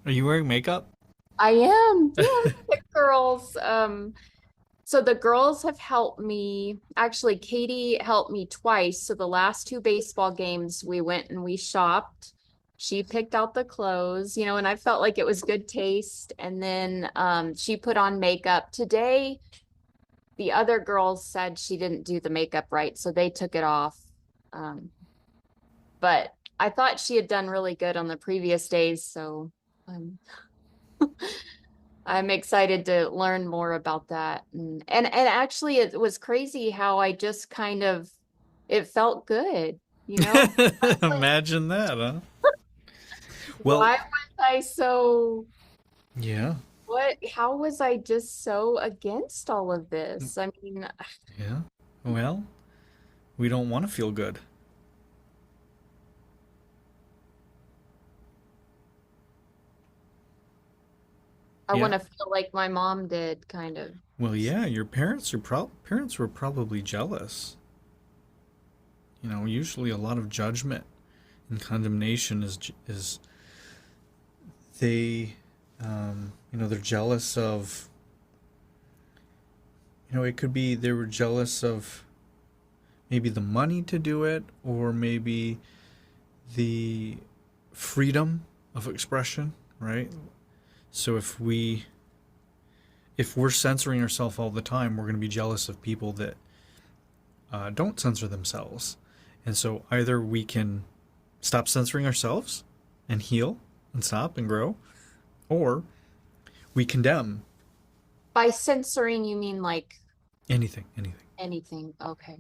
Are you wearing makeup? I am. Yeah, the girls. So the girls have helped me. Actually, Katie helped me twice. So the last two baseball games, we went and we shopped. She picked out the clothes, and I felt like it was good taste. And then she put on makeup. Today, the other girls said she didn't do the makeup right, so they took it off. Um, but I thought she had done really good on the previous days, so um, I'm excited to learn more about that. And actually it was crazy how I just kind of it felt good, you know? Like, Imagine that, huh? Well, why was I so yeah, how was I just so against all of this? I mean, yeah. Well, we don't want to feel good. I Yeah. want to feel like my mom did, kind of. Well, yeah. Your parents were probably jealous. Usually a lot of judgment and condemnation is they, they're jealous of. It could be they were jealous of maybe the money to do it, or maybe the freedom of expression, right? So if we're censoring ourselves all the time, we're going to be jealous of people that don't censor themselves. And so either we can stop censoring ourselves and heal and stop and grow, or we condemn By censoring, you mean like anything, anything. anything. Okay.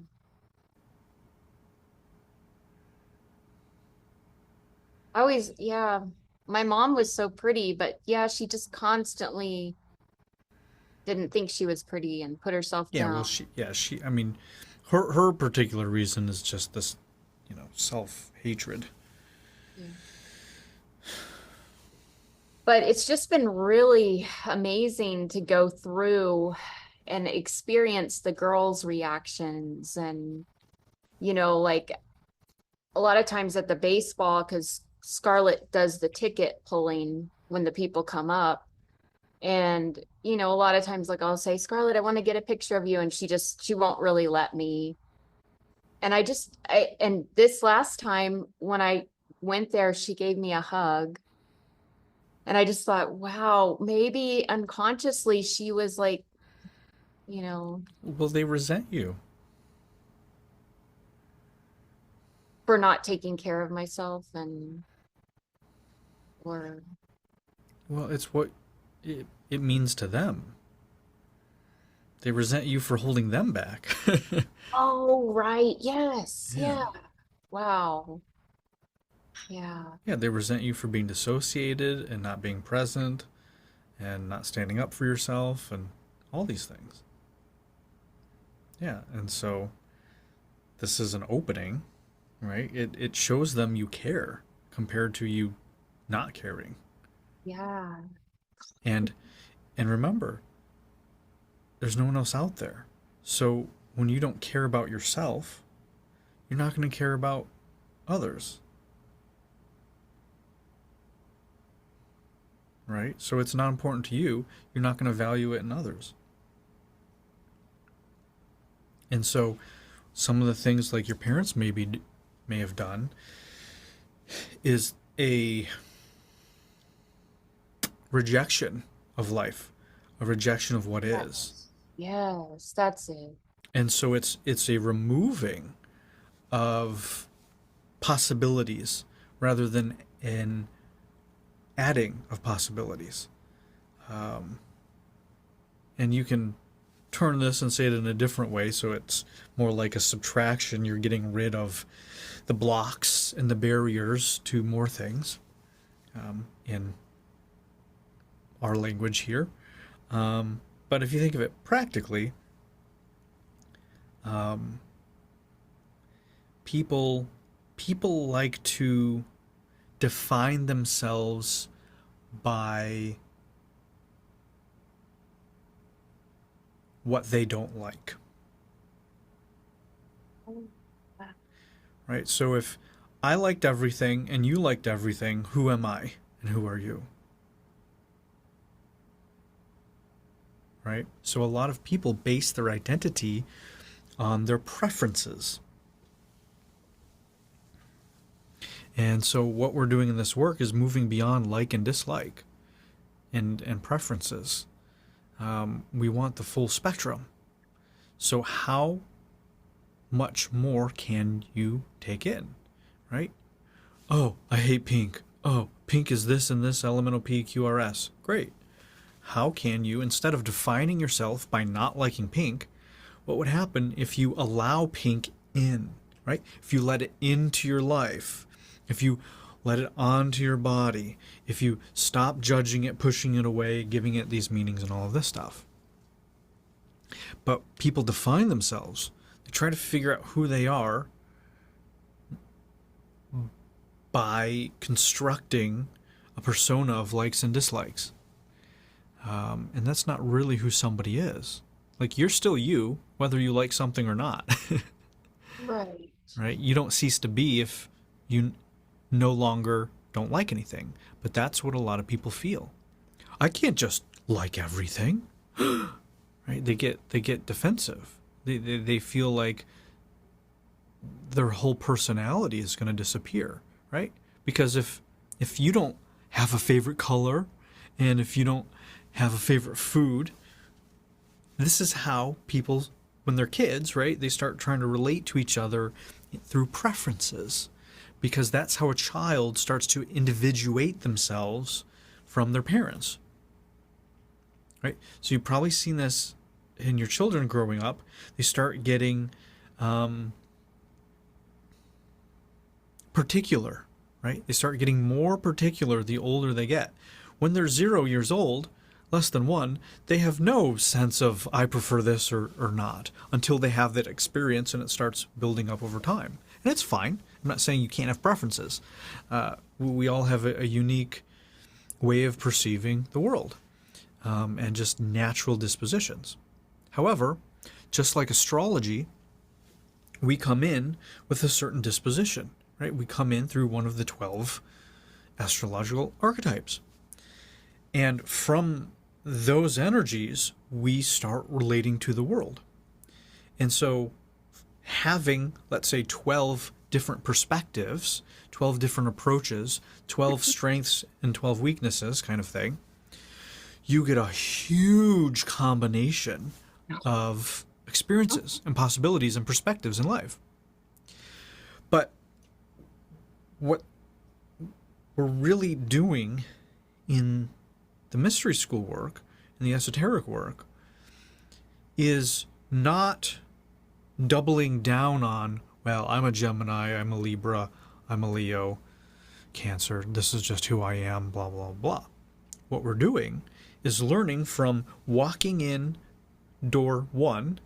I always, yeah, my mom was so pretty, but yeah, she just constantly didn't think she was pretty and put herself Yeah, well, down. I mean, her particular reason is just this, self hatred. Yeah. But it's just been really amazing to go through and experience the girls' reactions. And, like a lot of times at the baseball, because Scarlett does the ticket pulling when the people come up. And, a lot of times, like I'll say, Scarlett, I want to get a picture of you. And she won't really let me. And and this last time when I went there, she gave me a hug. And I just thought, wow, maybe unconsciously she was like, you know, Well, they resent you. for not taking care of myself or, Well, it's what it means to them. They resent you for holding them back. oh, right. Yes. Yeah. Yeah. Wow. Yeah. Yeah, they resent you for being dissociated and not being present and not standing up for yourself and all these things. Yeah, and so this is an opening, right? It shows them you care compared to you not caring. Yeah. And and remember, there's no one else out there. So when you don't care about yourself, you're not going to care about others, right? So it's not important to you, you're not going to value it in others. And so some of the things like your parents may have done is a rejection of life, a rejection of what is. Yes. Yes. That's it. And so it's a removing of possibilities rather than an adding of possibilities. Um, and you can turn this and say it in a different way so it's more like a subtraction. You're getting rid of the blocks and the barriers to more things in our language here. But if you think of it practically, um, people people like to define themselves by what they don't like, right? So if I liked everything and you liked everything, who am I and who are you? right? So a lot of people base their identity on their preferences. And so what we're doing in this work is moving beyond like and dislike and preferences. We want the full spectrum. So how much more can you take in, right? Oh, I hate pink. Oh, pink is this and this, elemental P, Q, R, S. Great. How can you, instead of defining yourself by not liking pink, what would happen if you allow pink in, right? If you let it into your life, if you let it onto your body, if you stop judging it, pushing it away, giving it these meanings and all of this stuff. But people define themselves. They try to figure out who they are by constructing a persona of likes and dislikes. And that's not really who somebody is. Like, you're still you, whether you like something or not. Right. Right? You don't cease to be if you no longer don't like anything. But that's what a lot of people feel. I can't just like everything. Right? They get defensive. They feel like their whole personality is going to disappear, right? Because if you don't have a favorite color, and if you don't have a favorite food, this is how people, when they're kids, right, they start trying to relate to each other through preferences, because that's how a child starts to individuate themselves from their parents, right? So you've probably seen this in your children growing up. They start getting particular, right? They start getting more particular the older they get. When they're 0 years old, less than 1, they have no sense of I prefer this or not, until they have that experience and it starts building up over time. And it's fine. I'm not saying you can't have preferences. We all have a unique way of perceiving the world, and just natural dispositions. However, just like astrology, we come in with a certain disposition, right? We come in through one of the 12 astrological archetypes. And from those energies, we start relating to the world. And so having, let's say, 12 different perspectives, 12 different approaches, 12 strengths and 12 weaknesses kind of thing, you get a huge combination of experiences and possibilities and perspectives in life. But what we're really doing in the mystery school work and the esoteric work is not doubling down on, well, I'm a Gemini, I'm a Libra, I'm a Leo, Cancer, this is just who I am, blah, blah, blah. What we're doing is learning from walking in door 1,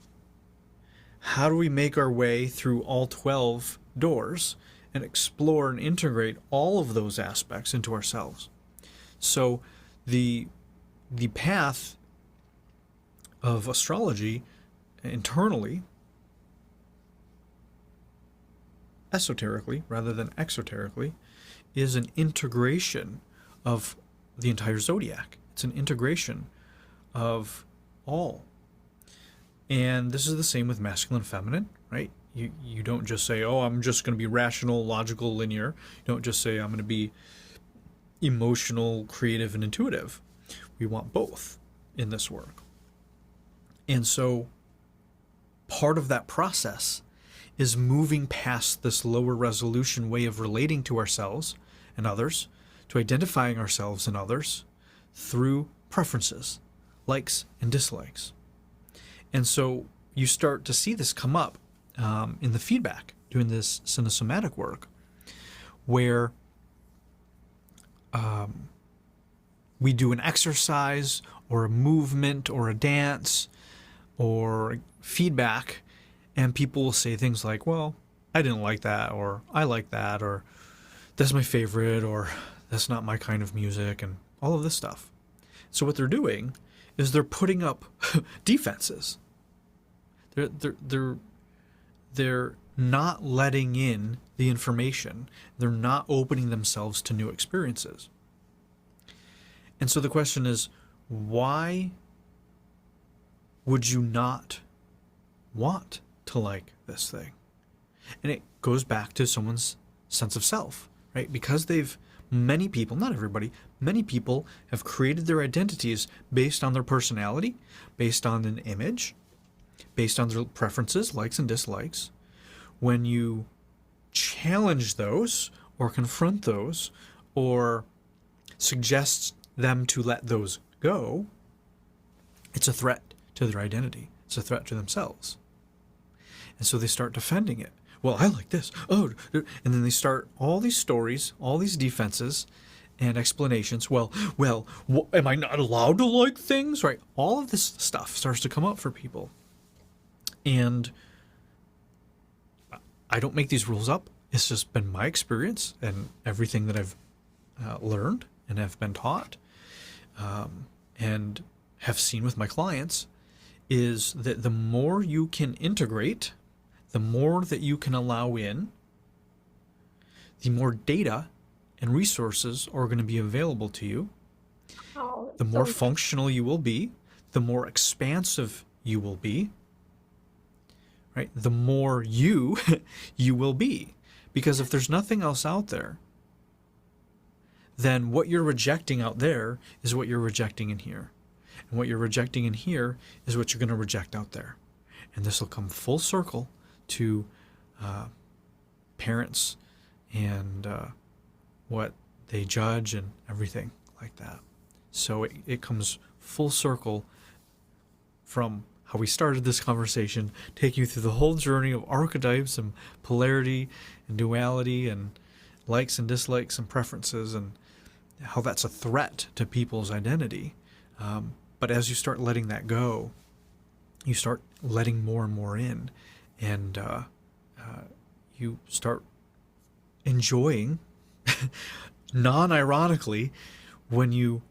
how do we make our way through all 12 doors and explore and integrate all of those aspects into ourselves. So the path of astrology internally, esoterically rather than exoterically, is an integration of the entire zodiac. It's an integration of all. And this is the same with masculine and feminine, right? You don't just say, oh, I'm just going to be rational, logical, linear. You don't just say, I'm going to be emotional, creative, and intuitive. We want both in this work. And so part of that process is moving past this lower resolution way of relating to ourselves and others, to identifying ourselves and others through preferences, likes and dislikes. And so you start to see this come up in the feedback, doing this cinesomatic work, where we do an exercise or a movement or a dance or feedback, and people will say things like, well, I didn't like that, or I like that, or that's my favorite, or that's not my kind of music, and all of this stuff. So what they're doing is they're putting up defenses. They're not letting in the information. They're not opening themselves to new experiences. And so the question is, why would you not want to like this thing? And it goes back to someone's sense of self, right? Because many people, not everybody, many people have created their identities based on their personality, based on an image, based on their preferences, likes and dislikes. When you challenge those or confront those or suggest them to let those go, it's a threat to their identity. It's a threat to themselves. And so they start defending it. Well, I like this. Oh, and then they start all these stories, all these defenses and explanations. Well, am I not allowed to like things? Right? All of this stuff starts to come up for people. And I don't make these rules up. It's just been my experience and everything that I've learned and have been taught and have seen with my clients is that the more you can integrate, the more that you can allow in, the more data and resources are going to be available to you, the more functional you will be, the more expansive you will be, right? The more you will be. Because if there's nothing else out there, then what you're rejecting out there is what you're rejecting in here. And what you're rejecting in here is what you're going to reject out there. And this will come full circle to parents and what they judge and everything like that. So it comes full circle from how we started this conversation, taking you through the whole journey of archetypes and polarity and duality and likes and dislikes and preferences and how that's a threat to people's identity. But as you start letting that go, you start letting more and more in, and you start enjoying, non-ironically, when you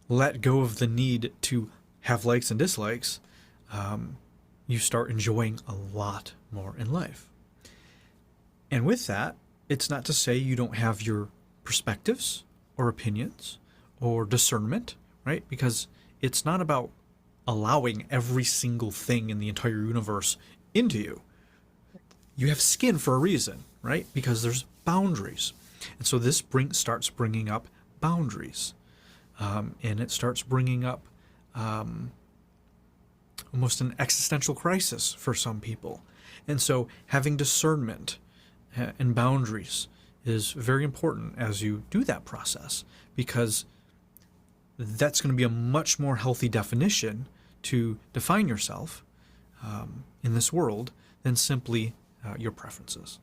let go of the need to have likes and dislikes, you start enjoying a lot more in life. And with that, it's not to say you don't have your perspectives or opinions or discernment, right? Because it's not about allowing every single thing in the entire universe into you. You have skin for a reason, right? Because there's boundaries. And so this starts bringing up boundaries. And it starts bringing up almost an existential crisis for some people. And so having discernment and boundaries is very important as you do that process, because that's going to be a much more healthy definition to define yourself in this world than simply your preferences.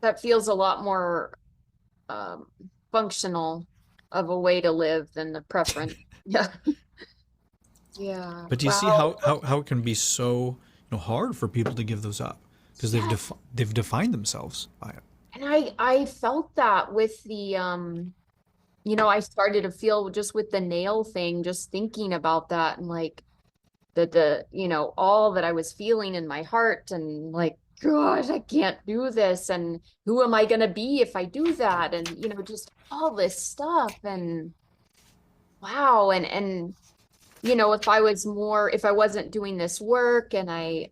That feels a lot more functional of a way to live than the preference. Yeah. Yeah. But do you see how it can be so hard for people to give those up because they've defined themselves by it. And I felt that with the I started to feel just with the nail thing, just thinking about that and like the all that I was feeling in my heart and like, gosh, I can't do this. And who am I going to be if I do that? And, just all this stuff. And wow. And, if I wasn't doing this work and I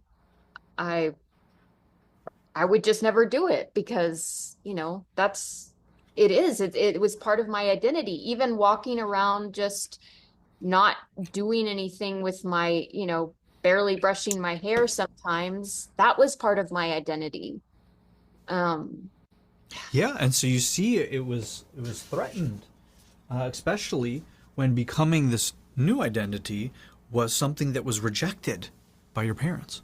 would just never do it because, it was part of my identity. Even walking around just not doing anything with my, barely brushing my hair sometimes, that was part of my identity. Yeah, and so you see it was threatened, especially when becoming this new identity was something that was rejected by your parents.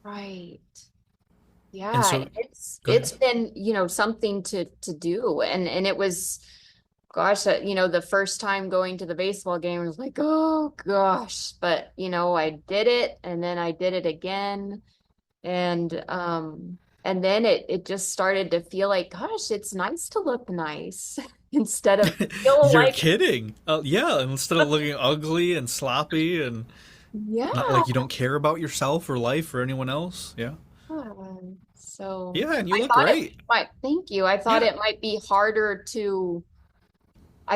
Right. Yeah, And so it's been, something to do. And it was, gosh, the first time going to the baseball game was like, oh gosh, but I did it and then I did it again. And then it just started to feel like, gosh, it's nice to look nice instead of feel you're like, kidding. Yeah, instead of looking ugly and sloppy and not yeah. like you don't care about yourself or life or anyone else. Yeah. So Yeah, and you I look thought great. thank you. I thought Yeah. it might be harder to,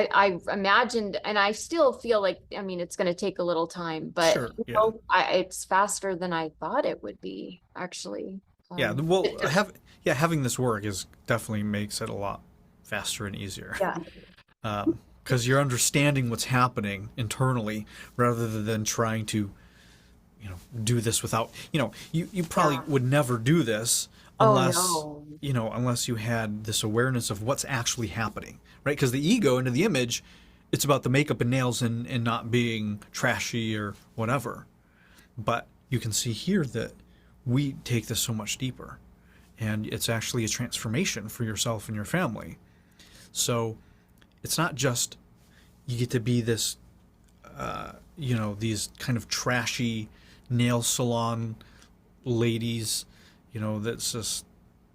I imagined, and I still feel like, I mean, it's going to take a little time, but Sure. Yeah. it's faster than I thought it would be, actually. Yeah. Well, It took, having this work is definitely makes it a lot faster and easier. yeah, Because you're understanding what's happening internally rather than trying to, do this without, you probably yeah. would never do this Oh unless, no. unless you had this awareness of what's actually happening, right? Because the ego into the image, it's about the makeup and nails and not being trashy or whatever. But you can see here that we take this so much deeper, and it's actually a transformation for yourself and your family. So it's not just you get to be this, these kind of trashy nail salon ladies, that's just,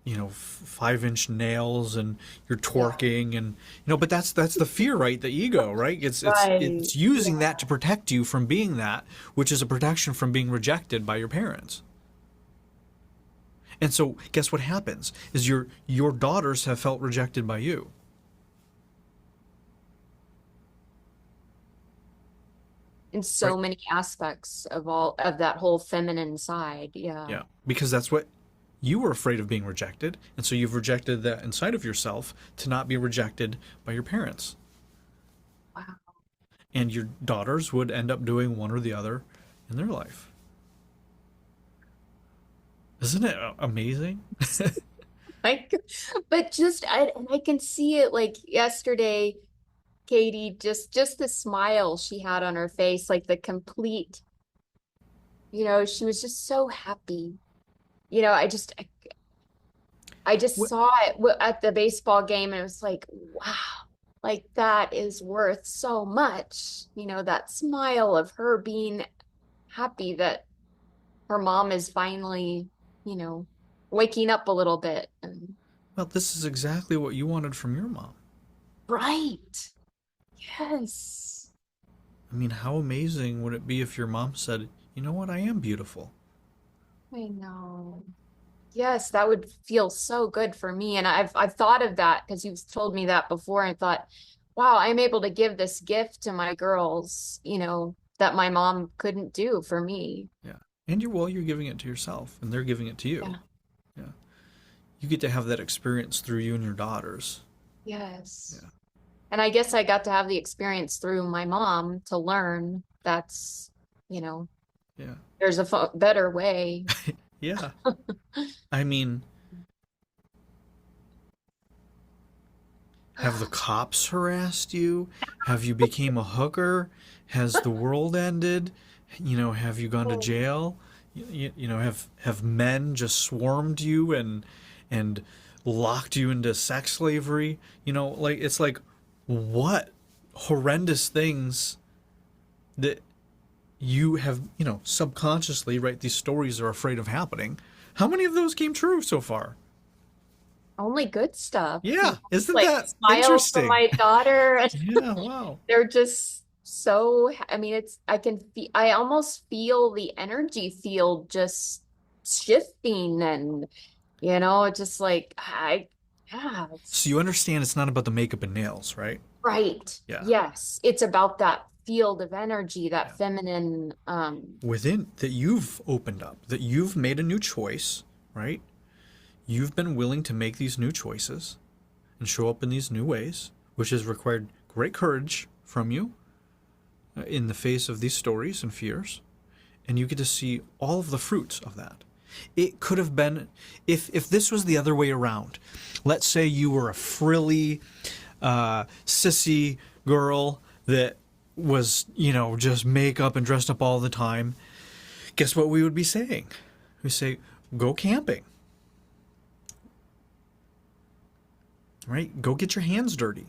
5-inch nails and you're twerking and, but that's the fear, right? The ego, right? Right. It's using that to protect you from being that, which is a protection from being rejected by your parents. And so guess what happens is your daughters have felt rejected by you. In Right. so many aspects of all of that whole feminine side. Yeah. Yeah, because that's what you were afraid of being rejected, and so you've rejected that inside of yourself to not be rejected by your parents. Wow. And your daughters would end up doing one or the other in their life. Isn't it amazing? Like, but just and I can see it like yesterday, Katie, just the smile she had on her face, like the complete, she was just so happy. I just What? saw it at the baseball game and it was like, wow, like that is worth so much. That smile of her being happy that her mom is finally, you know, waking up a little bit. And Well, this is exactly what you wanted from your mom. right. Yes. I mean, how amazing would it be if your mom said, "You know what? I am beautiful." I know. Yes, that would feel so good for me. And I've thought of that because you've told me that before and thought, wow, I'm able to give this gift to my girls, that my mom couldn't do for me. Yeah, and you're giving it to yourself, and they're giving it to you. Yeah. Yeah, you get to have that experience through you and your daughters. Yes. Yeah, And I guess I got to have the experience through my mom to learn that's, you know, yeah, there's a better way. yeah. I mean, have the cops harassed you? Have you became a hooker? Has the world ended? Have you gone to jail? Have men just swarmed you and locked you into sex slavery? Like it's like what horrendous things that you have, subconsciously, right? These stories are afraid of happening. How many of those came true so far? Only good stuff. Yeah, isn't Like that smiles from interesting? my daughter. And Yeah, wow. they're just so, I mean, I almost feel the energy field just shifting and, just like, yeah, So you understand it's not about the makeup and nails, right? right. Yeah. Yes. It's about that field of energy, Yeah. that feminine, Within that you've opened up, that you've made a new choice, right? You've been willing to make these new choices and show up in these new ways, which has required great courage from you in the face of these stories and fears. And you get to see all of the fruits of that. It could have been, if this was the other way around, let's say you were a frilly, sissy girl that was, just makeup and dressed up all the time, guess what we would be saying? We say, go camping, right? Go get your hands dirty.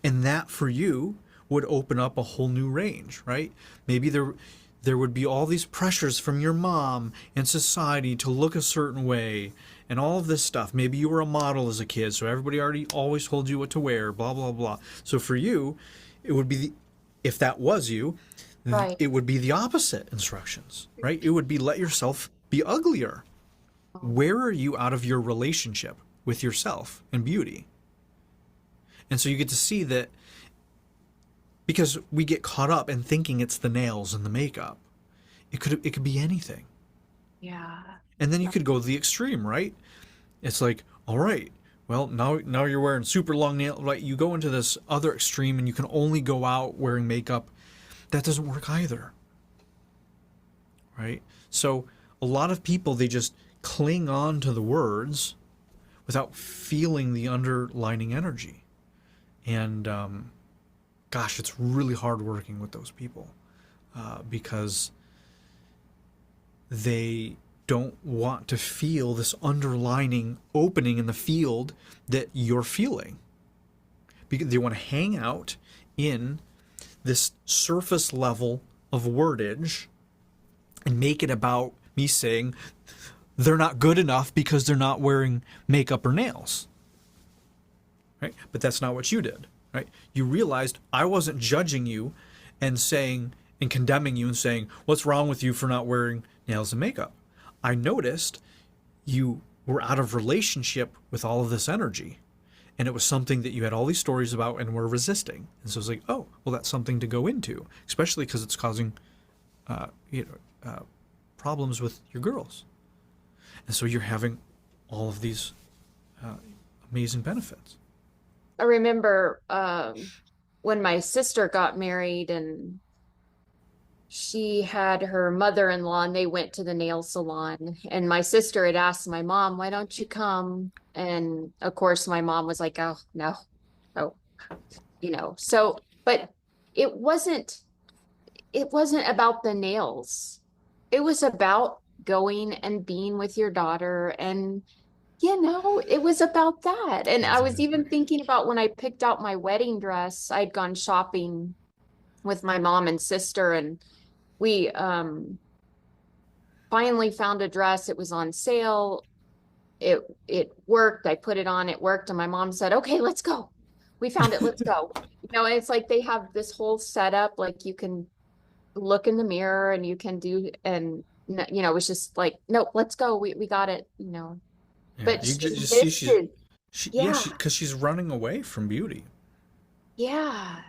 And that for you would open up a whole new range, right? Maybe there would be all these pressures from your mom and society to look a certain way and all of this stuff. Maybe you were a model as a kid, so everybody already always told you what to wear, blah, blah, blah. So for you, it would be, if that was you, right. it would be the opposite instructions, right? It would be let yourself be uglier. Where are you out of your relationship with yourself and beauty? And so you get to see that, because we get caught up in thinking it's the nails and the makeup. It could be anything. Yeah. And then you could go to the extreme, right? It's like, all right, well, now you're wearing super long nails. Right? You go into this other extreme and you can only go out wearing makeup. That doesn't work either. Right? So a lot of people, they just cling on to the words without feeling the underlining energy. And gosh, it's really hard working with those people because they don't want to feel this underlining opening in the field that you're feeling. Because they want to hang out in this surface level of wordage and make it about me saying they're not good enough because they're not wearing makeup or nails. Right? But that's not what you did. Right? You realized I wasn't judging you and saying and condemning you and saying, what's wrong with you for not wearing nails and makeup? I noticed you were out of relationship with all of this energy. And it was something that you had all these stories about and were resisting. And so it's like, oh, well, that's something to go into, especially because it's causing problems with your girls. And so you're having all of these amazing benefits. I remember when my sister got married and she had her mother-in-law and they went to the nail salon. And my sister had asked my mom, why don't you come? And of course, my mom was like, oh, no, oh, so, but it wasn't, it wasn't about the nails. It was about going and being with your daughter. And, it was about that. And I was even thinking about when I picked out my wedding dress, I'd gone shopping with my mom and sister, and we finally found a dress. It was on sale. It worked. I put it on, it worked. And my mom said, okay, let's go. We found it, let's go. And it's like they have this whole setup, like you can look in the mirror and you can do, and it was just like, nope, let's go. We got it, Yeah, but you she just see listed, yeah, because she's running away from beauty yeah.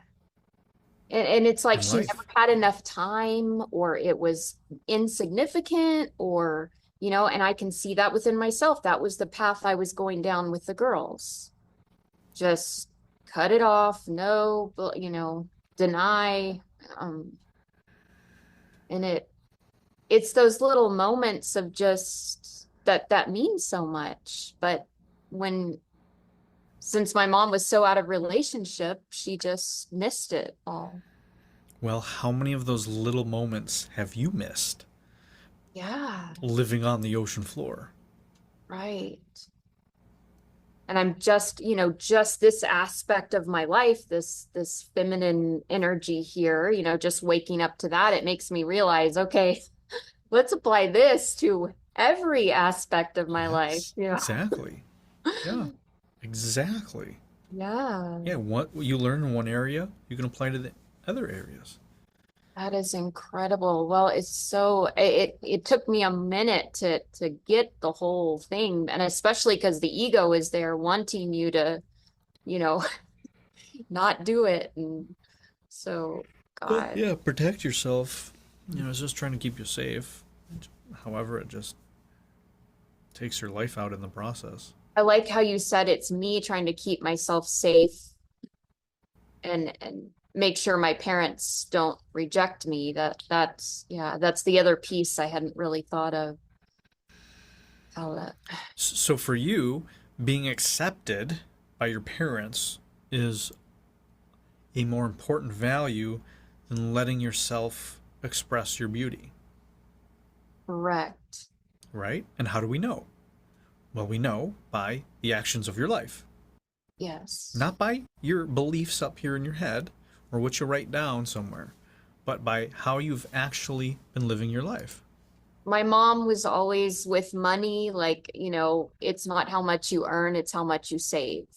And it's like in she never life. had enough time, or it was insignificant, or, and I can see that within myself. That was the path I was going down with the girls. Just cut it off, no, deny. Um, and it's those little moments of just that means so much. But since my mom was so out of relationship, she just missed it all. Well, how many of those little moments have you missed Yeah, living on the ocean floor? right. And I'm just this aspect of my life, this feminine energy here, just waking up to that, it makes me realize, okay, let's apply this to every aspect of my life. Yes, Yeah. exactly. Yeah, exactly. Yeah. Yeah, what you learn in one area, you can apply to the other areas. That is incredible. Well, it took me a minute to get the whole thing, and especially because the ego is there wanting you to, you know, not do it. And so, Well, God, yeah, protect yourself. It's just trying to keep you safe. However, it just takes your life out in the process. I like how you said it's me trying to keep myself safe and make sure my parents don't reject me. That's the other piece I hadn't really thought of. How that, So for you, being accepted by your parents is a more important value than letting yourself express your beauty, correct. right? And how do we know? Well, we know by the actions of your life, Yes. not by your beliefs up here in your head or what you write down somewhere, but by how you've actually been living your life. My mom was always with money, like, it's not how much you earn, it's how much you save.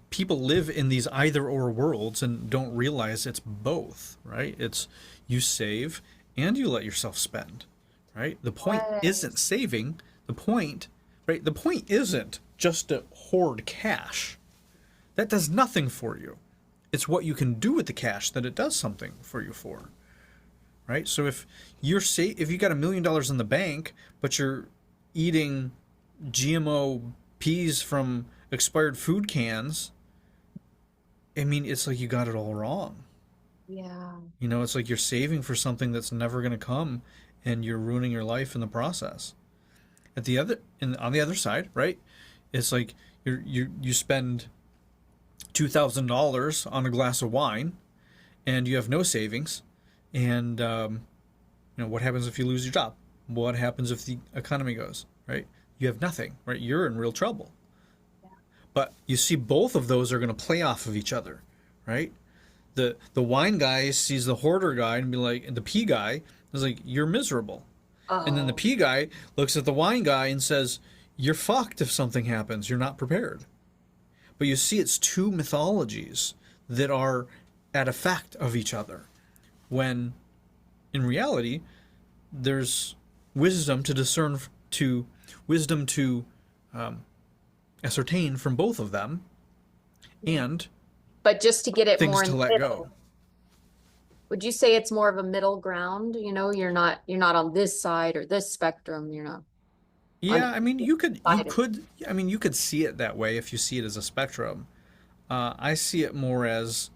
People live in these either or worlds and don't realize it's both, right? It's you save and you let yourself spend, right? The point isn't Yes. saving. The point, right? The point isn't just to hoard cash. That does nothing for you. It's what you can do with the cash that it does something for you for, right? So if if you got $1 million in the bank, but you're eating GMO peas from expired food cans, I mean, it's like you got it all wrong. Yeah. You know, it's like you're saving for something that's never going to come, and you're ruining your life in the process. On the other side, right? It's like you spend $2,000 on a glass of wine, and you have no savings, and what happens if you lose your job? What happens if the economy goes, right? You have nothing, right? You're in real trouble. But you see, both of those are going to play off of each other, right? The wine guy sees the hoarder guy and be like, and the pea guy is like, you're miserable. And then the Oh, pea guy looks at the wine guy and says, you're fucked if something happens. You're not prepared. But you see, it's two mythologies that are at effect of each other. When in reality, there's wisdom to discern, to wisdom to ascertain from both of them, and but just to get it things more in to the let go. middle. Would you say it's more of a middle ground? You know, you're not on this side or this spectrum. You're not on Yeah, I mean, either side of it. you could see it that way if you see it as a spectrum. I see it more as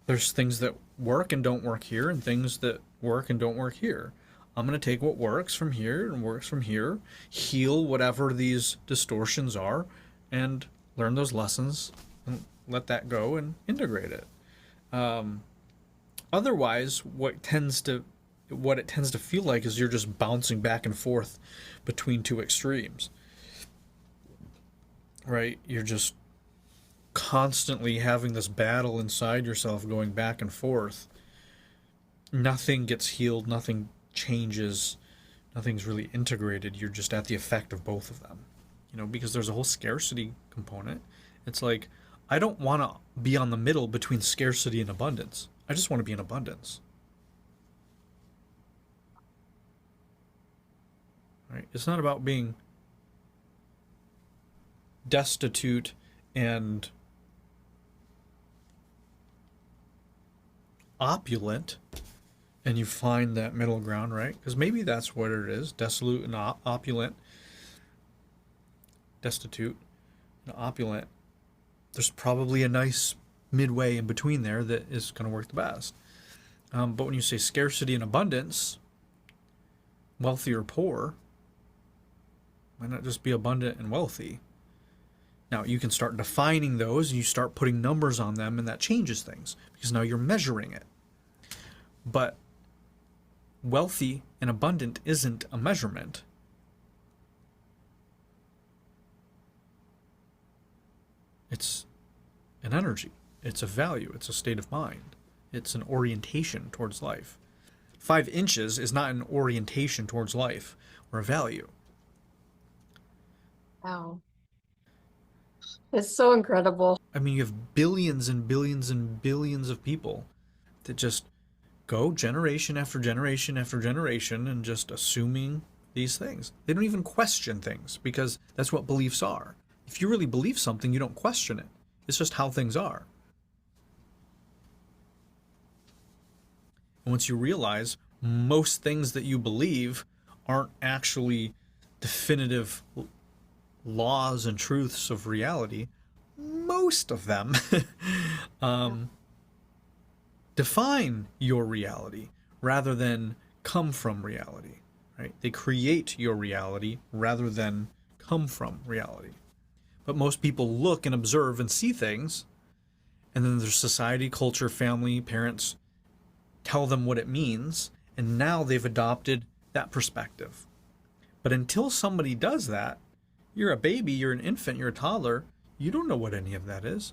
there's things that work and don't work here, and things that work and don't work here. I'm going to take what works from here and works from here, heal whatever these distortions are, and learn those lessons and let that go and integrate it. Otherwise, what it tends to feel like is you're just bouncing back and forth between two extremes, right? You're just constantly having this battle inside yourself going back and forth. Nothing gets healed, nothing changes, nothing's really integrated. You're just at the effect of both of them, because there's a whole scarcity component. It's like, I don't want to be on the middle between scarcity and abundance. I just want to be in abundance. Right? It's not about being destitute and opulent, and you find that middle ground, right? Because maybe that's what it is: desolate and opulent, destitute and opulent. There's probably a nice midway in between there that is going to work the best. But when you say scarcity and abundance, wealthy or poor, why not just be abundant and wealthy? Now, you can start defining those and you start putting numbers on them, and that changes things because now you're measuring it. But wealthy and abundant isn't a measurement. It's an energy. It's a value. It's a state of mind. It's an orientation towards life. 5 inches is not an orientation towards life or a value. Wow. It's so incredible. I mean, you have billions and billions and billions of people that just go generation after generation after generation and just assuming these things. They don't even question things because that's what beliefs are. If you really believe something, you don't question it. It's just how things are. And once you realize most things that you believe aren't actually definitive laws and truths of reality, most of them define your reality rather than come from reality, right? They create your reality rather than come from reality. But most people look and observe and see things, and then their society, culture, family, parents tell them what it means, and now they've adopted that perspective. But until somebody does that, you're a baby, you're an infant, you're a toddler, you don't know what any of that is.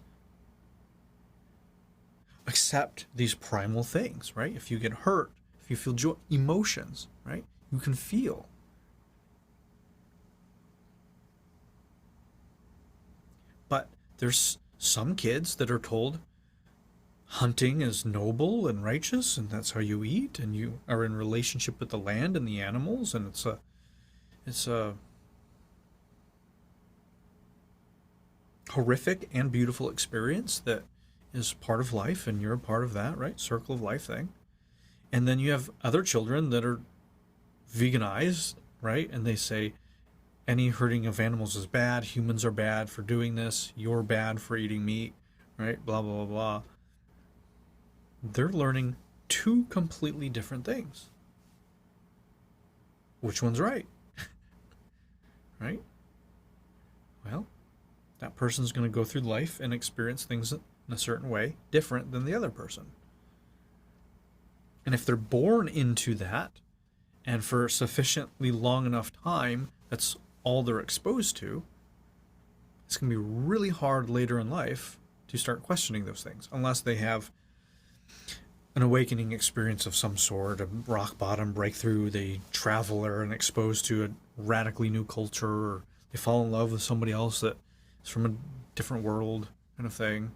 Except these primal things, right? If you get hurt, if you feel joy, emotions, right? You can feel. But there's some kids that are told hunting is noble and righteous, and that's how you eat, and you are in relationship with the land and the animals, and it's a horrific and beautiful experience that is part of life, and you're a part of that, right? Circle of life thing. And then you have other children that are veganized, right? And they say any hurting of animals is bad, humans are bad for doing this, you're bad for eating meat, right? Blah, blah, blah, blah. They're learning two completely different things. Which one's right? Right? Well, that person's going to go through life and experience things in a certain way different than the other person. And if they're born into that, and for sufficiently long enough time, that's all they're exposed to, it's going to be really hard later in life to start questioning those things, unless they have an awakening experience of some sort, a rock bottom breakthrough, they travel or are exposed to a radically new culture, or they fall in love with somebody else that is from a different world, kind of thing.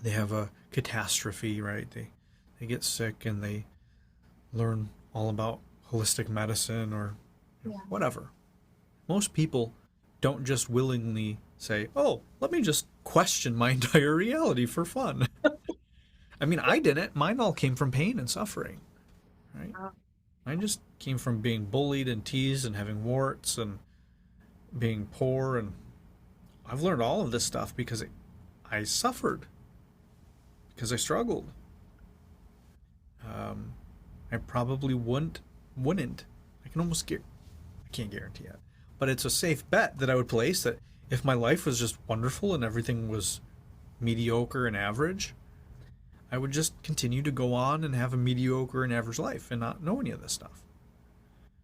They have a catastrophe, right? They get sick and they learn all about holistic medicine or Yeah. whatever. Most people don't just willingly say, "Oh, let me just question my entire reality for fun." I mean, I didn't. Mine all came from pain and suffering, right? Mine just came from being bullied and teased and having warts and being poor. And I've learned all of this stuff because I suffered, because I struggled. I probably wouldn't. I can almost I can't guarantee it, but it's a safe bet that I would place that if my life was just wonderful and everything was mediocre and average, I would just continue to go on and have a mediocre and average life and not know any of this stuff.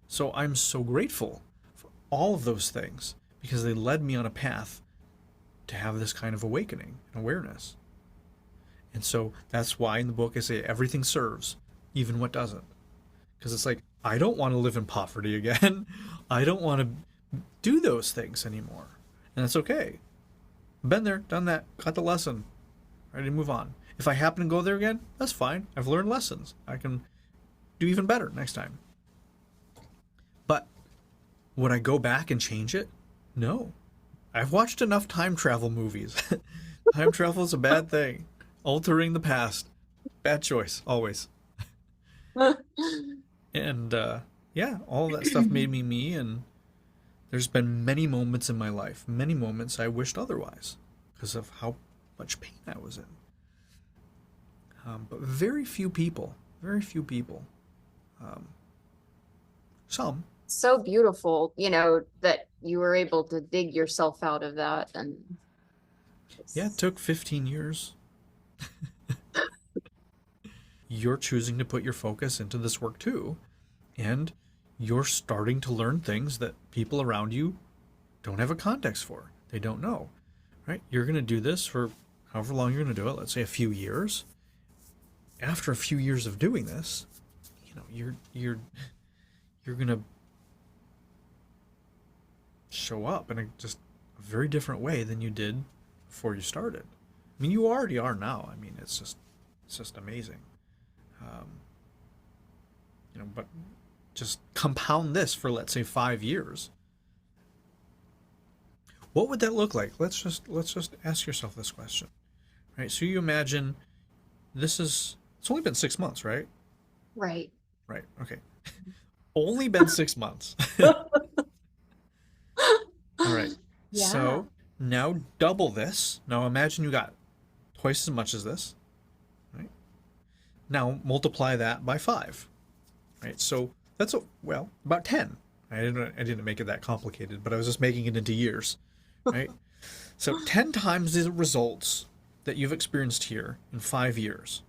So I'm so grateful for all of those things because they led me on a path to have this kind of awakening and awareness. And so that's why in the book I say everything serves, even what doesn't. Because it's like, I don't want to live in poverty again. I don't want to do those things anymore. And that's okay. Been there, done that, got the lesson. Ready to move on. If I happen to go there again, that's fine. I've learned lessons. I can do even better next time. But would I go back and change it? No. I've watched enough time travel movies. Time travel is a bad thing. Altering the past. Bad choice, always. And yeah, all of that stuff made me me, and there's been many moments in my life, many moments I wished otherwise because of how much pain I was in. But very few people, um, some, So beautiful, that you were able to dig yourself out of that. And yeah, it took 15 years. You're choosing to put your focus into this work too, and you're starting to learn things that people around you don't have a context for. They don't know, right? You're going to do this for however long you're going to do it, let's say a few years. After a few years of doing this, you're going to show up in a very different way than you did before you started. I mean, you already are now. I mean, it's just amazing. Um, but just compound this for, let's say, 5 years. What would that look like? Let's just ask yourself this question, right? So you imagine it's only been 6 months, right? right. Right. Okay. Only been 6 months. All right. Yeah. So now double this. Now imagine you got twice as much as this. Right. Now multiply that by 5. Right. So that's about 10. I didn't make it that complicated, but I was just making it into years. Right. So 10 times the results that you've experienced here in 5 years.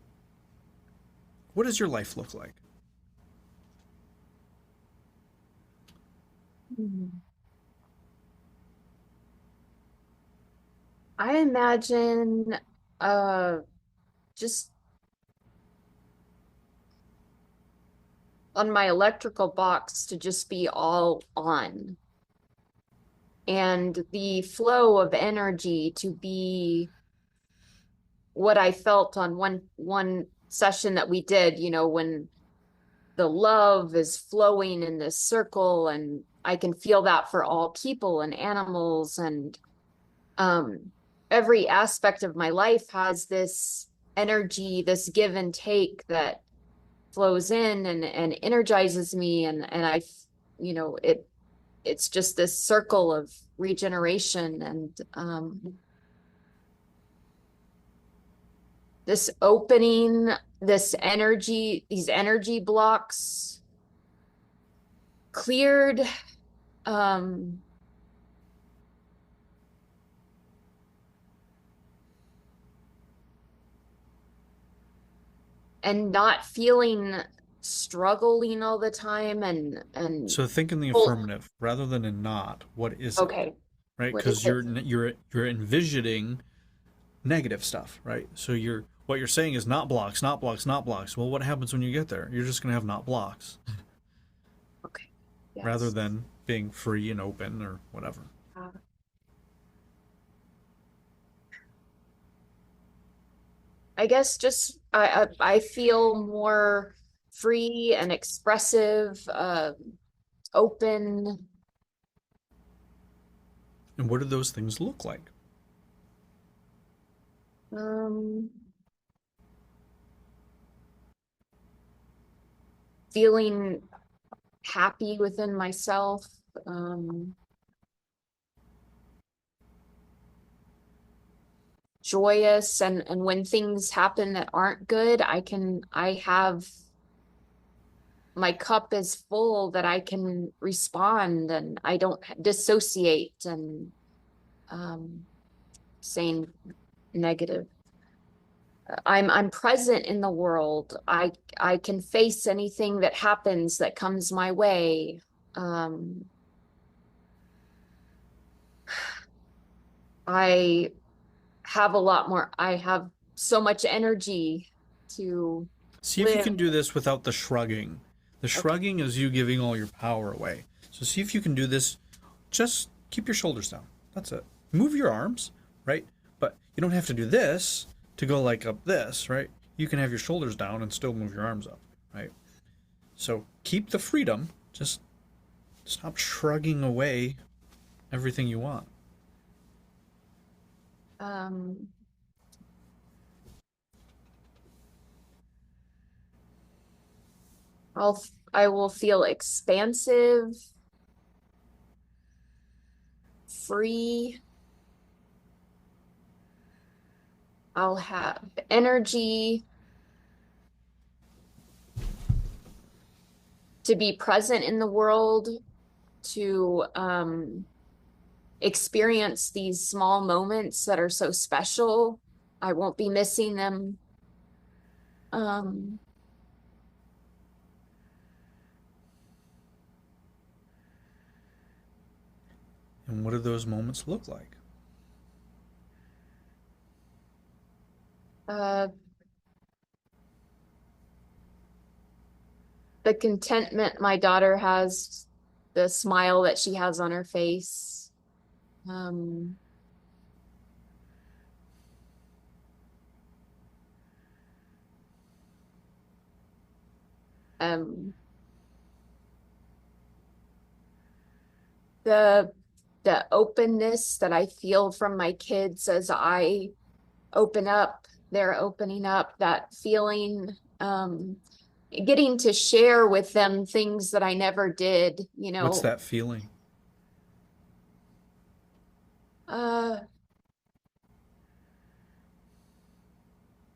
What does your life look like? Mhm. I imagine uh just on my electrical box to just be all on, and the flow of energy to be what I felt on one session that we did, when the love is flowing in this circle, and I can feel that for all people and animals. And um, every aspect of my life has this energy, this give and take that flows in and energizes me. And you know, it's just this circle of regeneration and this opening, this energy, these energy blocks cleared. Um, and not feeling struggling all the time and So think in the well, affirmative rather than in not. What is it? okay, Right? what is Because it? you're envisioning negative stuff, right? So what you're saying is not blocks, not blocks, not blocks. Well, what happens when you get there? You're just gonna have not blocks Okay, rather yes. than being free and open or whatever. uh, I guess just I feel more free and expressive, open. And what do those things look like? um Feeling happy within myself, um joyous, and when things happen that aren't good, I have my cup is full that I can respond and I don't dissociate and um saying negative. I'm present in the world. I can face anything that happens that comes my way. Um, I I have so much energy to See if you live. can do this without the shrugging. The Okay. shrugging is you giving all your power away. So see if you can do this. Just keep your shoulders down. That's it. Move your arms, right? But you don't have to do this to go like up this, right? You can have your shoulders down and still move your arms up, right? So keep the freedom. Just stop shrugging away everything you want. Um, I will feel expansive, free. I'll have energy to be present in the world, to experience these small moments that are so special. I won't be missing them. Um, And what do those moments look like? uh, the contentment my daughter has, the smile that she has on her face. Um, um, the the openness that I feel from my kids as I open up, they're opening up, that feeling, getting to share with them things that I never did, you What's know. that feeling? Uh,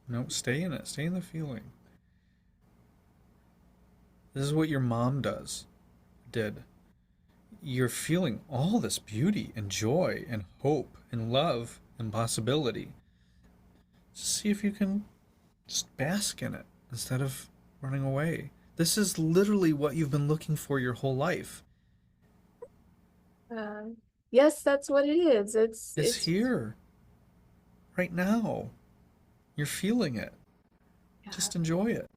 No, stay in it. Stay in the feeling. This is what your mom did. You're feeling all this beauty and joy and hope and love and possibility. Just see if you can just bask in it instead of running away. This is literally what you've been looking for your whole life. uh, yes, that's what it is. It's here, right now. You're feeling it. Yeah. Just enjoy it.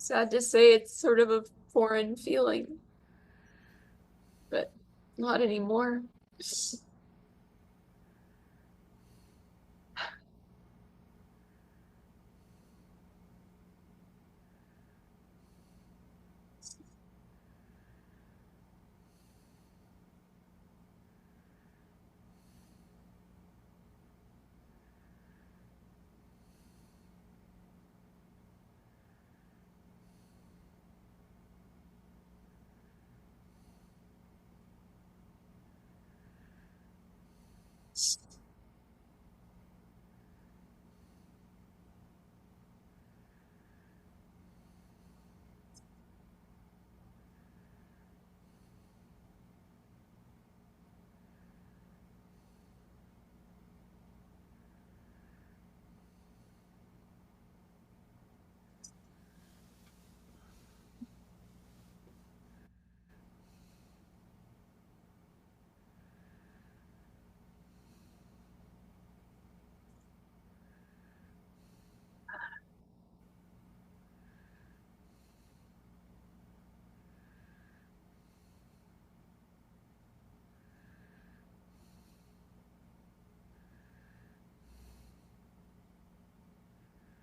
sad to say it's sort of a foreign feeling, but not anymore.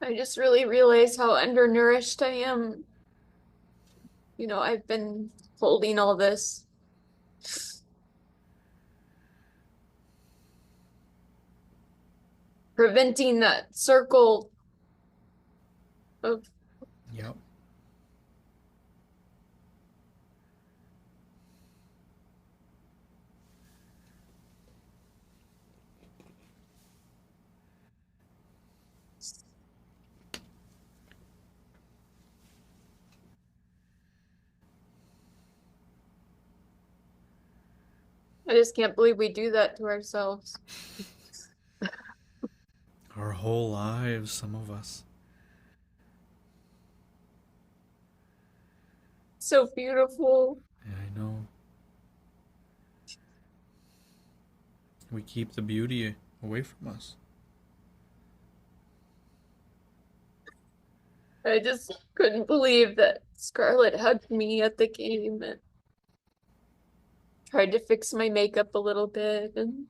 I just really realize how undernourished I am. I've been holding all this, preventing that circle of, Yep. I just can't believe we do that to ourselves. Our whole lives, some of us. So beautiful. Yeah, I know. We keep the beauty away from us. I just couldn't believe that Scarlett hugged me at the game and tried to fix my makeup a little bit. And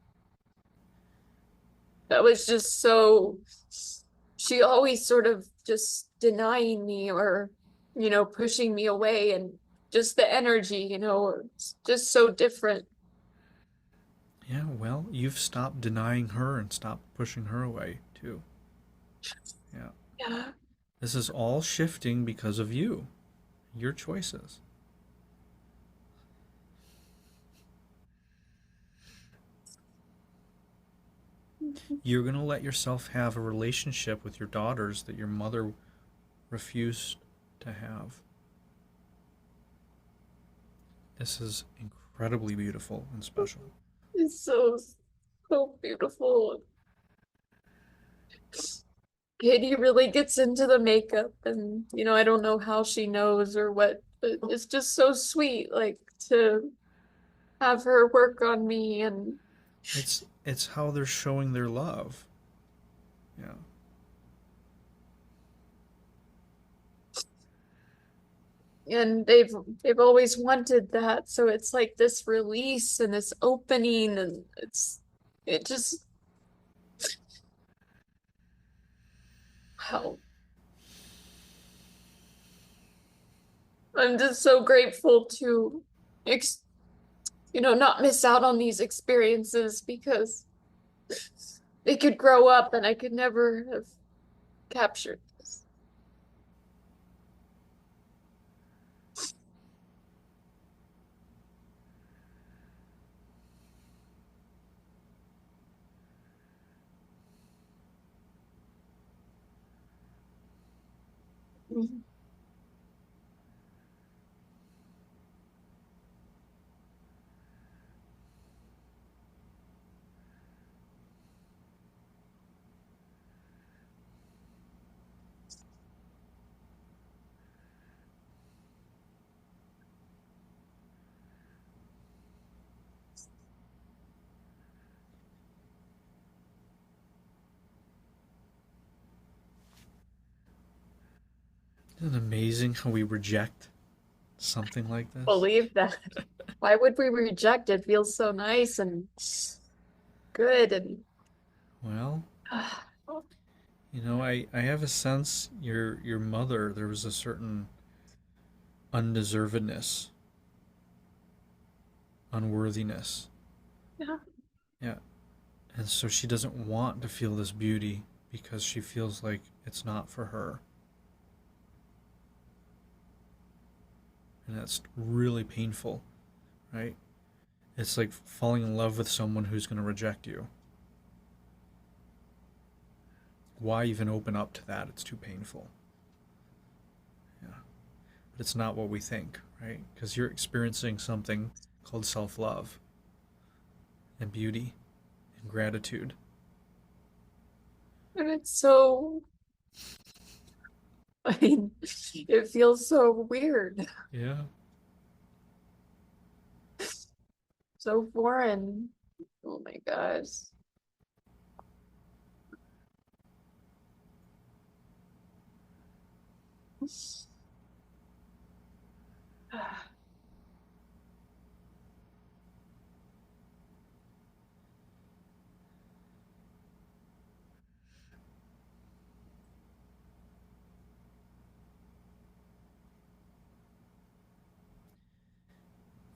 that was just so, she always sort of just denying me or, pushing me away. And just the energy, it's just so different. Yeah, well, you've stopped denying her and stopped pushing her away, too. Yeah. Yeah. This is all shifting because of you, your choices. You're going to let yourself have a relationship with your daughters that your mother refused to have. This is incredibly beautiful and special. It's so, so beautiful. Katie really gets into the makeup and I don't know how she knows or what, but it's just so sweet, like to have her work on me It's how they're showing their love. Yeah. and they've always wanted that. So it's like this release and this opening and it just wow. I'm just so grateful to ex not miss out on these experiences because they could grow up and I could never have captured this. Isn't it amazing how we reject something like this? Believe that. Why would we reject it? Feels so nice and good and Well, I have a sense your mother, there was a certain undeservedness, unworthiness. yeah. Yeah. And so she doesn't want to feel this beauty because she feels like it's not for her. And that's really painful, right? It's like falling in love with someone who's going to reject you. Why even open up to that? It's too painful. Yeah. But it's not what we think, right? Because you're experiencing something called self love and beauty and gratitude. And it's so, I mean, it feels so weird, Yeah. so foreign. Oh my gosh.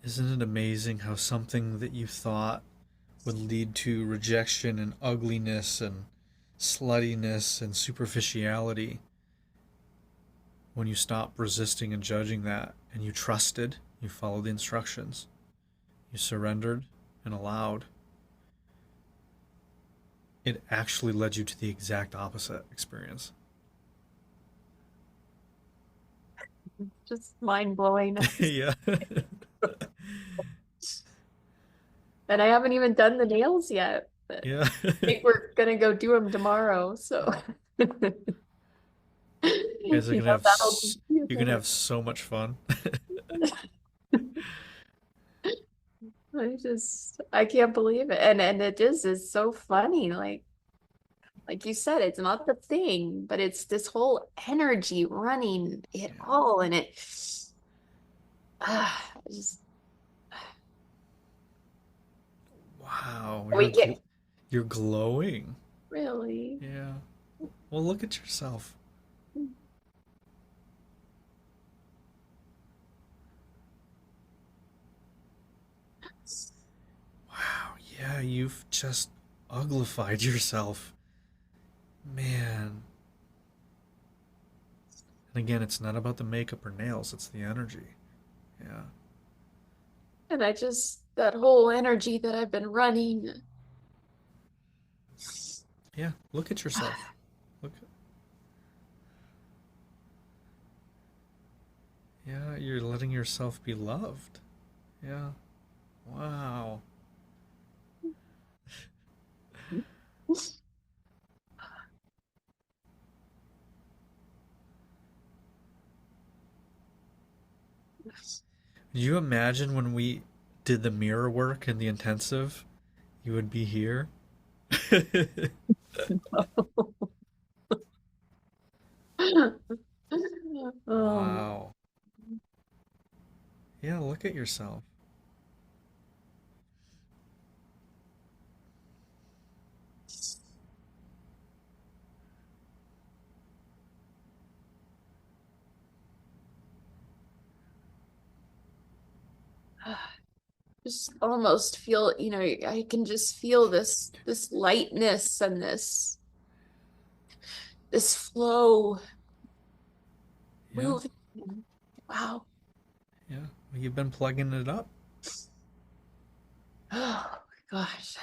Isn't it amazing how something that you thought would lead to rejection and ugliness and sluttiness and superficiality, when you stop resisting and judging that and you trusted, you followed the instructions, you surrendered and allowed, it actually led you to the exact opposite experience. Just mind blowing. Yeah. And I haven't even done the nails yet, but Yeah. I think we're gonna go do them tomorrow. So, You guys are you gonna know, have that'll you're gonna have so much fun. I can't believe it. And it is so funny. Like you said, it's not the thing, but it's this whole energy running it Yeah. all. And it just Wow, we get you're glowing. really. Yeah. Well, look at yourself. Wow. Yeah, you've just uglified yourself. Man. And again, it's not about the makeup or nails, it's the energy. Yeah. And I just that whole energy that I've been running. Yeah. Look at yourself. Look. Yeah, you're letting yourself be loved. Yeah. Wow. Did you imagine when we did the mirror work in the intensive, you would be here? Um, Wow. Yeah, look at yourself. just almost feel, I can just feel this lightness and this flow Yeah. moving. Wow. Yeah. Well, you've been plugging it up. Oh my gosh.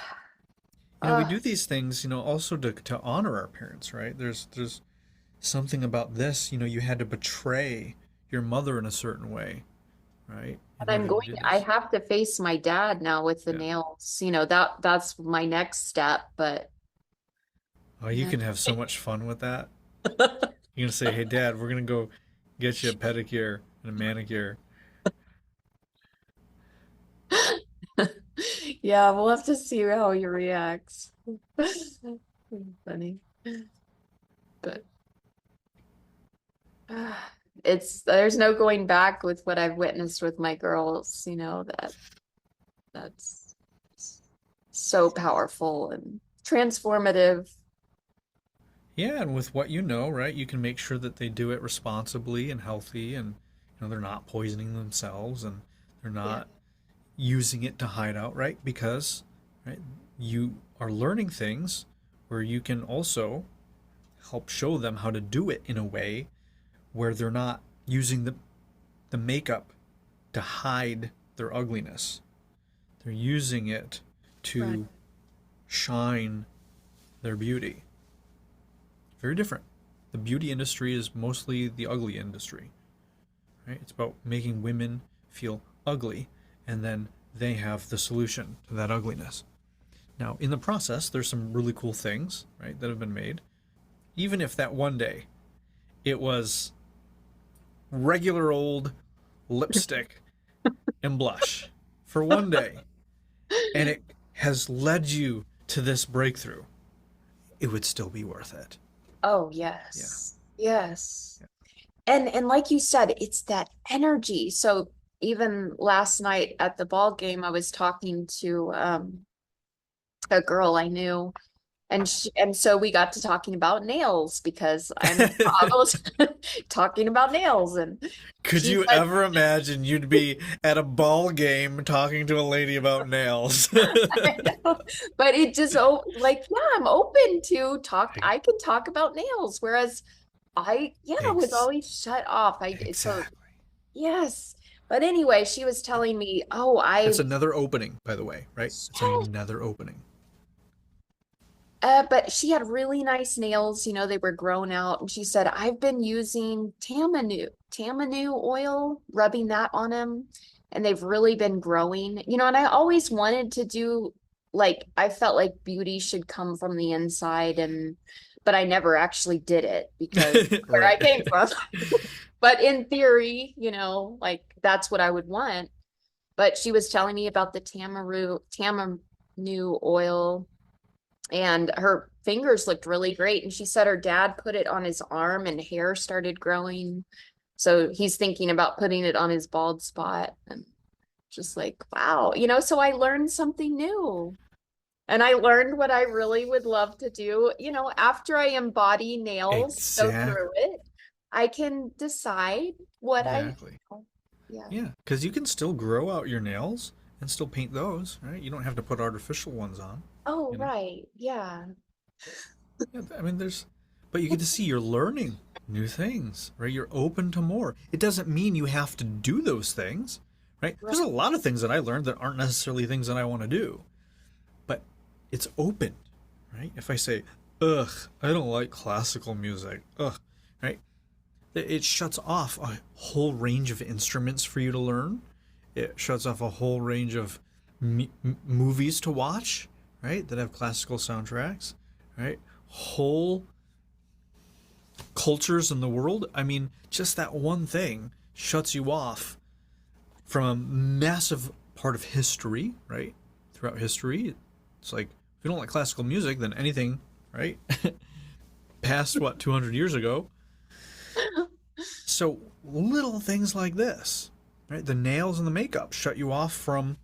We Uh, do these things, also to honor our parents, right? There's something about this, you had to betray your mother in a certain way, right? In and I'm order to going, do I this. have to face my dad now with the Yeah. nails. That's my next step, but Oh, you yeah. can have so much fun with that. You're gonna say, "Hey, Dad, we're gonna go get you a pedicure and a manicure." Yeah, we'll have to see how he reacts. Funny. But there's no going back with what I've witnessed with my girls, that's so powerful and transformative. Yeah, and with what you know, right, you can make sure that they do it responsibly and healthy, and they're not poisoning themselves, and they're Yeah, not using it to hide out, right? Because, right, you are learning things where you can also help show them how to do it in a way where they're not using the makeup to hide their ugliness. They're using it right. to shine their beauty. Very different. The beauty industry is mostly the ugly industry, right? It's about making women feel ugly, and then they have the solution to that ugliness. Now, in the process, there's some really cool things, right, that have been made. Even if that one day it was regular old lipstick and blush for one day, and it has led you to this breakthrough, it would still be worth it. Oh, Yeah. yes. Yes. And like you said, it's that energy. So even last night at the ball game, I was talking to a girl I knew, and so we got to talking about nails because I'm into hobbles, talking about nails, and Could she's you like, ever imagine you'd be at a ball game talking to a lady about nails? I know. But it just like, yeah, I'm open to talk. I can talk about nails, whereas was Ex- always shut off. So exactly. yes. But anyway, she was telling me, oh, That's another opening, by the way, right? It's yes. another opening. But she had really nice nails, they were grown out. And she said, I've been using Tamanu oil, rubbing that on them, and they've really been growing. And I always wanted to do, like, I felt like beauty should come from the inside, but I never actually did it because where I Right. came from. But in theory, like that's what I would want. But she was telling me about the Tamanu oil, and her fingers looked really great. And she said her dad put it on his arm and hair started growing. So he's thinking about putting it on his bald spot. And just like, wow, so I learned something new. And I learned what I really would love to do. After I embody nails, go through Exactly. it, I can decide what I, Exactly. yeah. Yeah, because you can still grow out your nails and still paint those, right? You don't have to put artificial ones on, Oh, you know? right. Yeah. Yeah, I mean, but you get to see you're learning new things, right? You're open to more. It doesn't mean you have to do those things, right? Right. There's a lot of things that I learned that aren't necessarily things that I want to do, but it's open, right? If I say, ugh, I don't like classical music, ugh, right? It shuts off a whole range of instruments for you to learn. It shuts off a whole range of movies to watch, right? That have classical soundtracks, right? Whole cultures in the world. I mean, just that one thing shuts you off from a massive part of history, right? Throughout history, it's like if you don't like classical music, then anything, right? Past what 200 years ago. So little things like this, right? The nails and the makeup shut you off from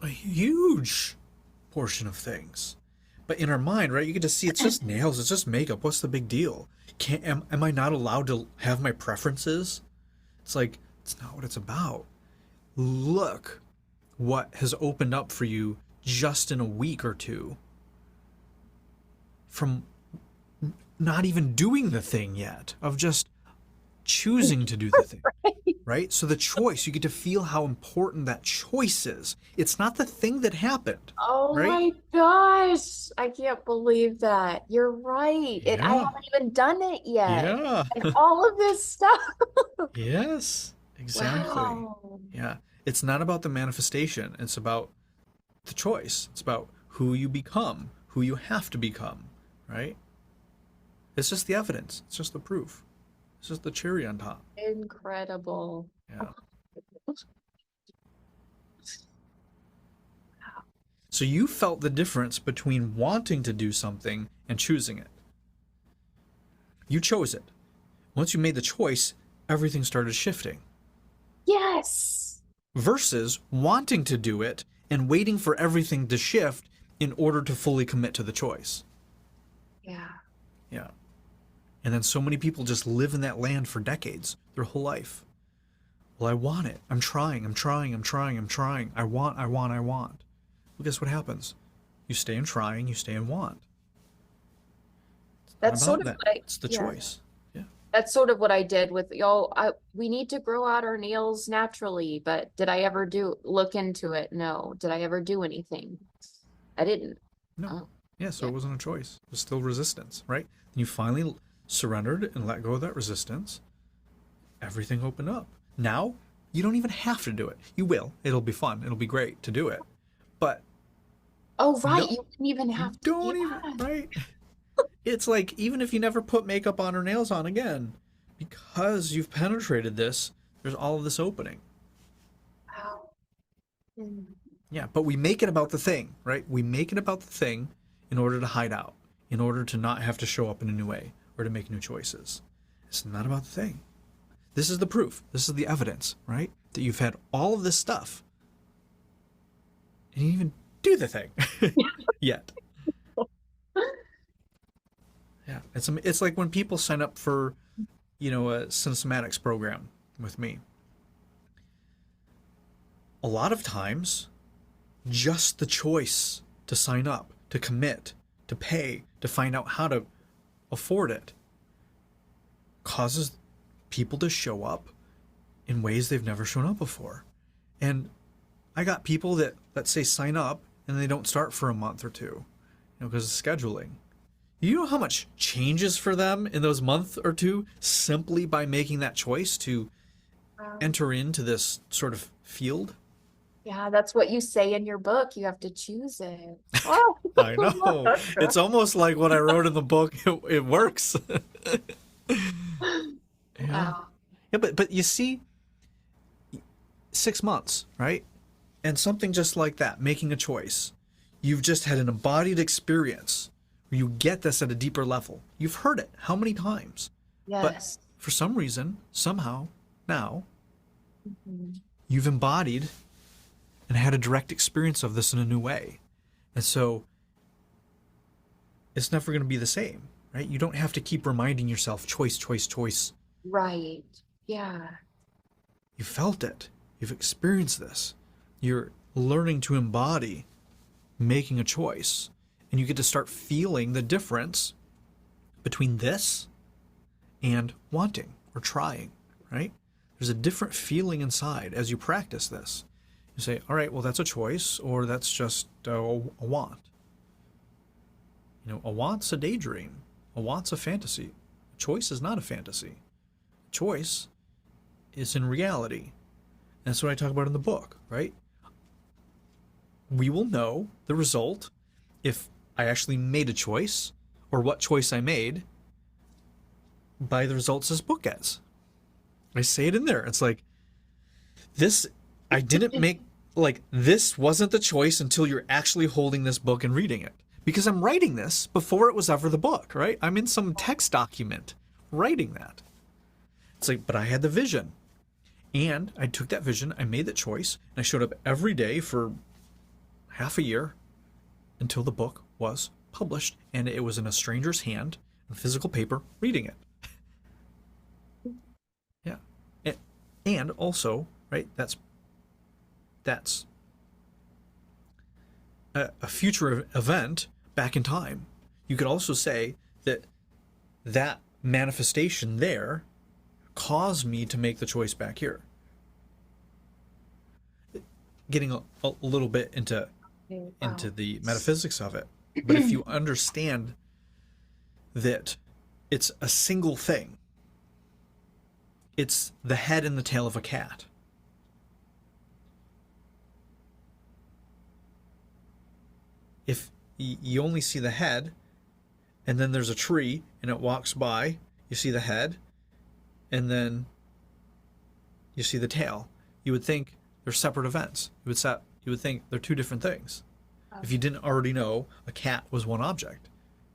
a huge portion of things. But in our mind, right, you get to see it's just nails, it's just makeup. What's the big deal? Am I not allowed to have my preferences? It's like, it's not what it's about. Look what has opened up for you just in a week or two from not even doing the thing yet, of just choosing to do the thing. Right? So the choice, you get to feel how important that choice is. It's not the thing that happened, Oh right? my gosh. I can't believe that. You're right. I Yeah. haven't even done it yet. Yeah. And all of this stuff. Yes, exactly. Wow. Yeah. It's not about the manifestation, it's about the choice. It's about who you become, who you have to become, right? It's just the evidence, it's just the proof, it's just the cherry on top. Incredible. Yeah. So you felt the difference between wanting to do something and choosing it. You chose it. Once you made the choice, everything started shifting. Yes. Versus wanting to do it and waiting for everything to shift in order to fully commit to the choice. Yeah. Yeah. And then so many people just live in that land for decades, their whole life. Well, I want it. I'm trying. I want. Well, guess what happens? You stay in trying, you stay in want. It's not That's sort about of that. what I, It's the yeah. choice. Yeah. That's sort of what I did with y'all. We need to grow out our nails naturally, but did I ever look into it? No. Did I ever do anything? I didn't. No. Oh, Yeah, so yeah. it wasn't a choice. It was still resistance, right? And you finally surrendered and let go of that resistance. Everything opened up. Now, you don't even have to do it. You will. It'll be fun. It'll be great to do it. But Oh, right. no, You didn't even you have to. don't even, Yeah. right? It's like even if you never put makeup on or nails on again, because you've penetrated this, there's all of this opening. Wow. Mm. Yeah, but we make it about the thing, right? We make it about the thing in order to hide out, in order to not have to show up in a new way or to make new choices. It's not about the thing. This is the proof. This is the evidence, right? That you've had all of this stuff and you didn't even do the thing yet. Yeah, it's like when people sign up for, a Cinesomatics program with me. A lot of times, just the choice to sign up, to commit, to pay, to find out how to afford it causes people to show up in ways they've never shown up before. And I got people that, let's say, sign up and they don't start for a month or two, because of scheduling. You know how much changes for them in those month or two simply by making that choice to Wow. enter into this sort of field? Yeah, that's what you say in your book. You have to choose it. Oh. I know. It's almost like what I wrote in the book. It works. Yeah. Wow. Yeah, but you see, 6 months, right? And something just like that, making a choice. You've just had an embodied experience where you get this at a deeper level. You've heard it how many times? Yes. But for some reason, somehow, now, Mhm. you've embodied and had a direct experience of this in a new way. And so it's never going to be the same, right? You don't have to keep reminding yourself choice, choice, choice. Right. Yeah. You felt it. You've experienced this. You're learning to embody making a choice. And you get to start feeling the difference between this and wanting or trying, right? There's a different feeling inside as you practice this. You say, all right, well, that's a choice, or that's just a want. A want's a daydream. A want's a fantasy. A choice is not a fantasy. A choice is in reality. And that's what I talk about in the book, right? We will know the result if I actually made a choice or what choice I made by the results this book gets. I say it in there. It's like, this, I didn't make, like, this wasn't the choice until you're actually holding this book and reading it. Because I'm writing this before it was ever the book, right? I'm in some text document writing that. It's like, but I had the vision. And I took that vision, I made that choice, and I showed up every day for half a year until the book was published, and it was in a stranger's hand on physical paper reading it. Yeah. And also, right, that's a future event back in time. You could also say that manifestation there caused me to make the choice back here. Getting a little bit into the metaphysics of it. But if you understand that it's a single thing, it's the head and the tail of a cat. If you only see the head, and then there's a tree and it walks by, you see the head, and then you see the tail, you would think they're separate events. You would think they're two different things. If you didn't already know a cat was one object,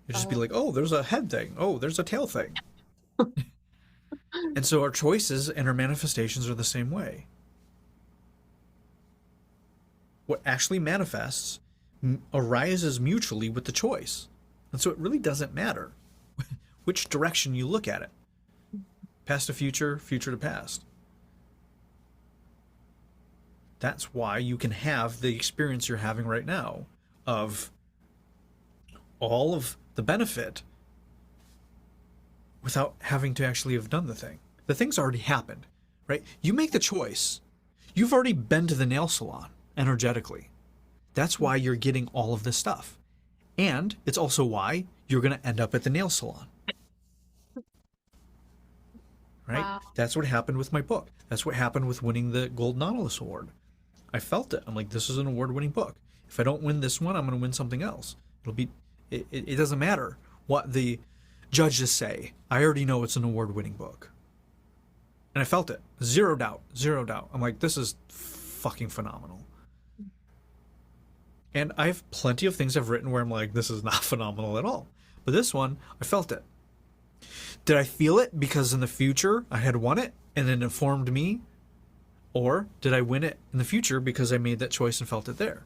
you'd just be like, oh, there's a head thing. Oh, there's a tail thing. And so our choices and our manifestations are the same way. What actually manifests arises mutually with the choice. And so it really doesn't matter which direction you look at it, past to future, future to past. That's why you can have the experience you're having right now of all of the benefit without having to actually have done the thing. The thing's already happened, right? You make the choice. You've already been to the nail salon energetically. That's why you're getting all of this stuff. And it's also why you're going to end up at the nail salon, right? Wow. That's what happened with my book. That's what happened with winning the Gold Nautilus Award. I felt it. I'm like, this is an award-winning book. If I don't win this one, I'm going to win something else. It doesn't matter what the judges say. I already know it's an award-winning book. And I felt it. Zero doubt. Zero doubt. I'm like, this is fucking phenomenal. And I have plenty of things I've written where I'm like, this is not phenomenal at all. But this one, I felt it. Did I feel it because in the future I had won it and it informed me? Or did I win it in the future because I made that choice and felt it there?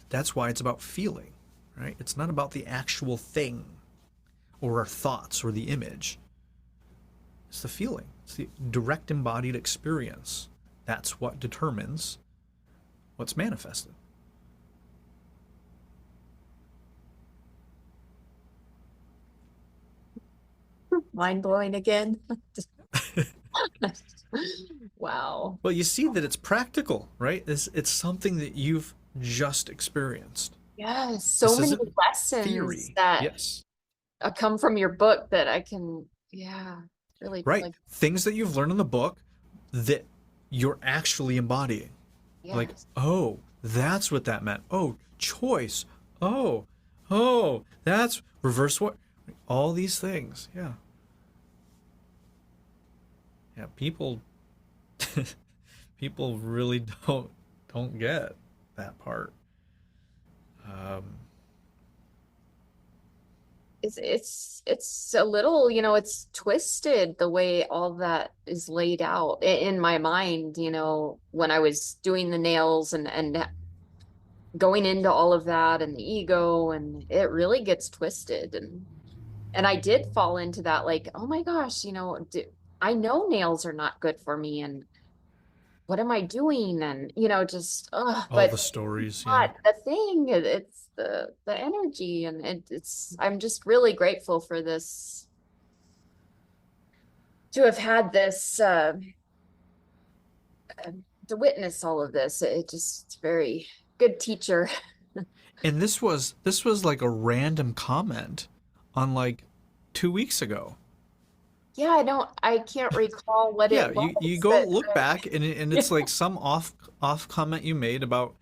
That's why it's about feeling, right? It's not about the actual thing or our thoughts or the image. It's the feeling. It's the direct embodied experience. That's what determines what's manifested. Mind blowing again. Wow. Well, you see that it's practical, right? It's something that you've just experienced. Yes, so This many isn't lessons theory. that Yes. come from your book that I can, yeah, really Right. like, Things that you've learned in the book that you're actually embodying. Like, yes. oh, that's what that meant. Oh, choice. Oh, that's reverse what? All these things. Yeah. Yeah, people really don't get that part. Um, It's a little, it's twisted the way all that is laid out in my mind, when I was doing the nails and going into all of that and the ego, and it really gets twisted. And I did fall into that, like, oh my gosh, I know nails are not good for me, and what am I doing? And just all but the stories. Yeah. not the thing. It's the energy, and I'm just really grateful for this, to have had this, to witness all of this. It's very good teacher. And this was like a random comment on like 2 weeks ago. Yeah, I can't recall what Yeah, it you was, go but look back and it's like some off comment you made about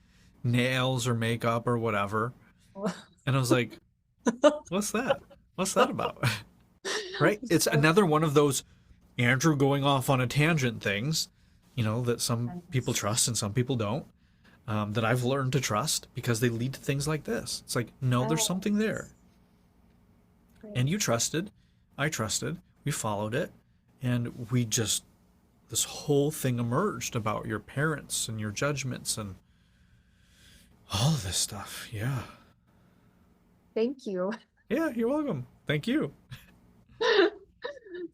nails or makeup or whatever. And I was like, what's that? What's that about? Right? It's another one of those Andrew going off on a tangent things, that some people trust and some people don't. That I've learned to trust because they lead to things like this. It's like, no, there's something there. And you trusted, I trusted, we followed it, and this whole thing emerged about your parents and your judgments and all of this stuff. Yeah. Thank you. Yeah, you're welcome. Thank you.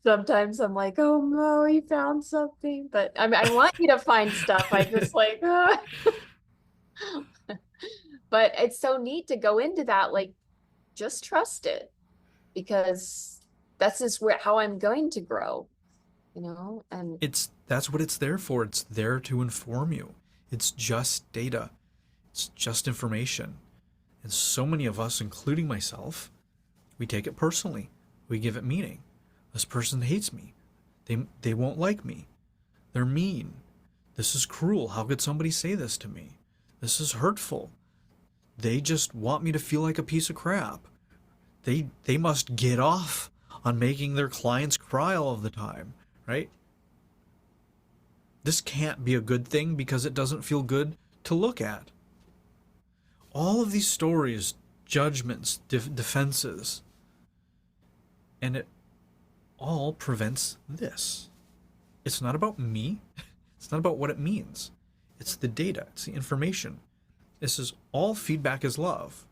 Sometimes I'm like, oh no, he found something, but I want you to find stuff. I just like, but it's so neat to go into that, like, just trust it, because that's just how I'm going to grow, and That's what it's there for. It's there to inform you. It's just data. It's just information. And so many of us, including myself, we take it personally. We give it meaning. This person hates me. They won't like me. They're mean. This is cruel. How could somebody say this to me? This is hurtful. They just want me to feel like a piece of crap. They must get off on making their clients cry all of the time, right? This can't be a good thing because it doesn't feel good to look at. All of these stories, judgments, defenses, And it all prevents this. It's not about me. It's not about what it means. It's the data. It's the information. This is all feedback is love.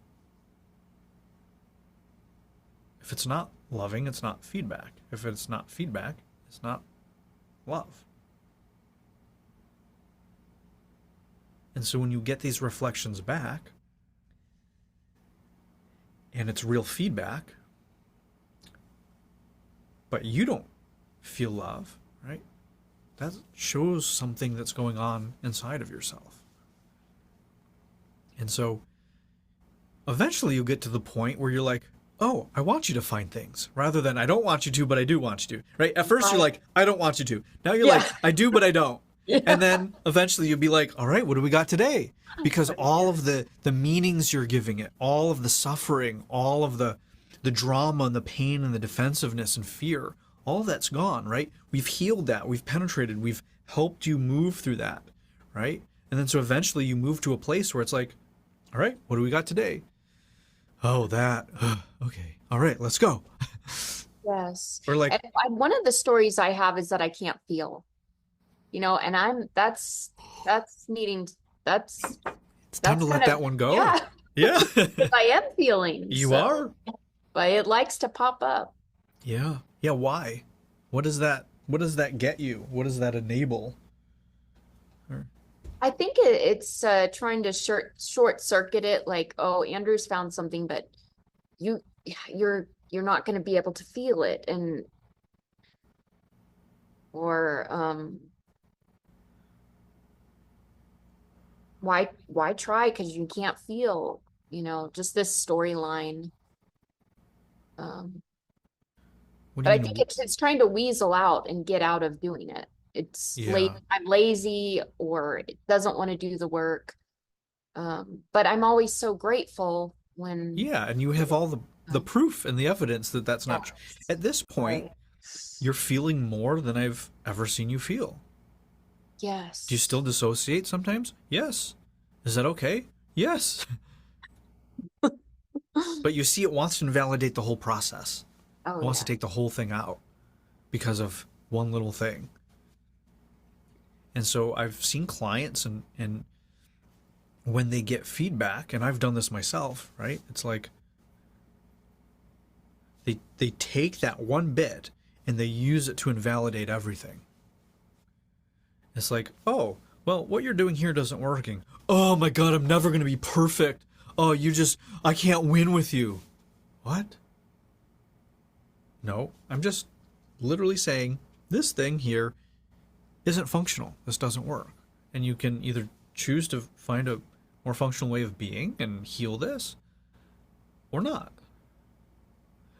If it's not loving, it's not feedback. If it's not feedback, it's not love. And so when you get these reflections back, and it's real feedback, but you don't feel love, right? That shows something that's going on inside of yourself. And so eventually you'll get to the point where you're like, oh, I want you to find things, rather than I don't want you to, but I do want you to, right? At first you're like, I don't want you to. Now you're like, I do, but I don't. Yeah. And then eventually you'll be like, all right, what do we got today? Because all of the meanings you're giving it, all of the suffering, all of the drama and the pain and the defensiveness and fear, all of that's gone, right? We've healed that. We've penetrated. We've helped you move through that, right? And then so eventually you move to a place where it's like, all right, what do we got today? Oh, that. Okay. All right, let's go. Yes. Or like, And one of the stories I have is that I can't feel, and that's needing, that's it's time to let that one go. Yeah, Yeah. because I am feeling. You so, are. But it likes to pop up. Yeah. Yeah. Why? What does that get you? What does that enable? I think it's trying to short circuit it, like, oh, Andrew's found something, but you're not going to be able to feel it, or why try, because you can't feel, just this storyline. What do But you I mean? think it's trying to weasel out and get out of doing it. It's Yeah. I'm lazy, or it doesn't want to do the work. But I'm always so grateful when. Yeah, and you have all the proof and the evidence that that's not true. Yes. At this point, Right. you're feeling more than I've ever seen you feel. Yes. Do you still dissociate sometimes? Yes. Is that okay? Yes. But you see, it wants to invalidate the whole process. Oh, It wants yeah. to take the whole thing out because of one little thing. And so I've seen clients and when they get feedback, and I've done this myself, right? It's like they take that one bit and they use it to invalidate everything. It's like, oh, well, what you're doing here doesn't working. Oh my God, I'm never going to be perfect. Oh, I can't win with you. What? No, I'm just literally saying this thing here isn't functional. This doesn't work. And you can either choose to find a more functional way of being and heal this, or not.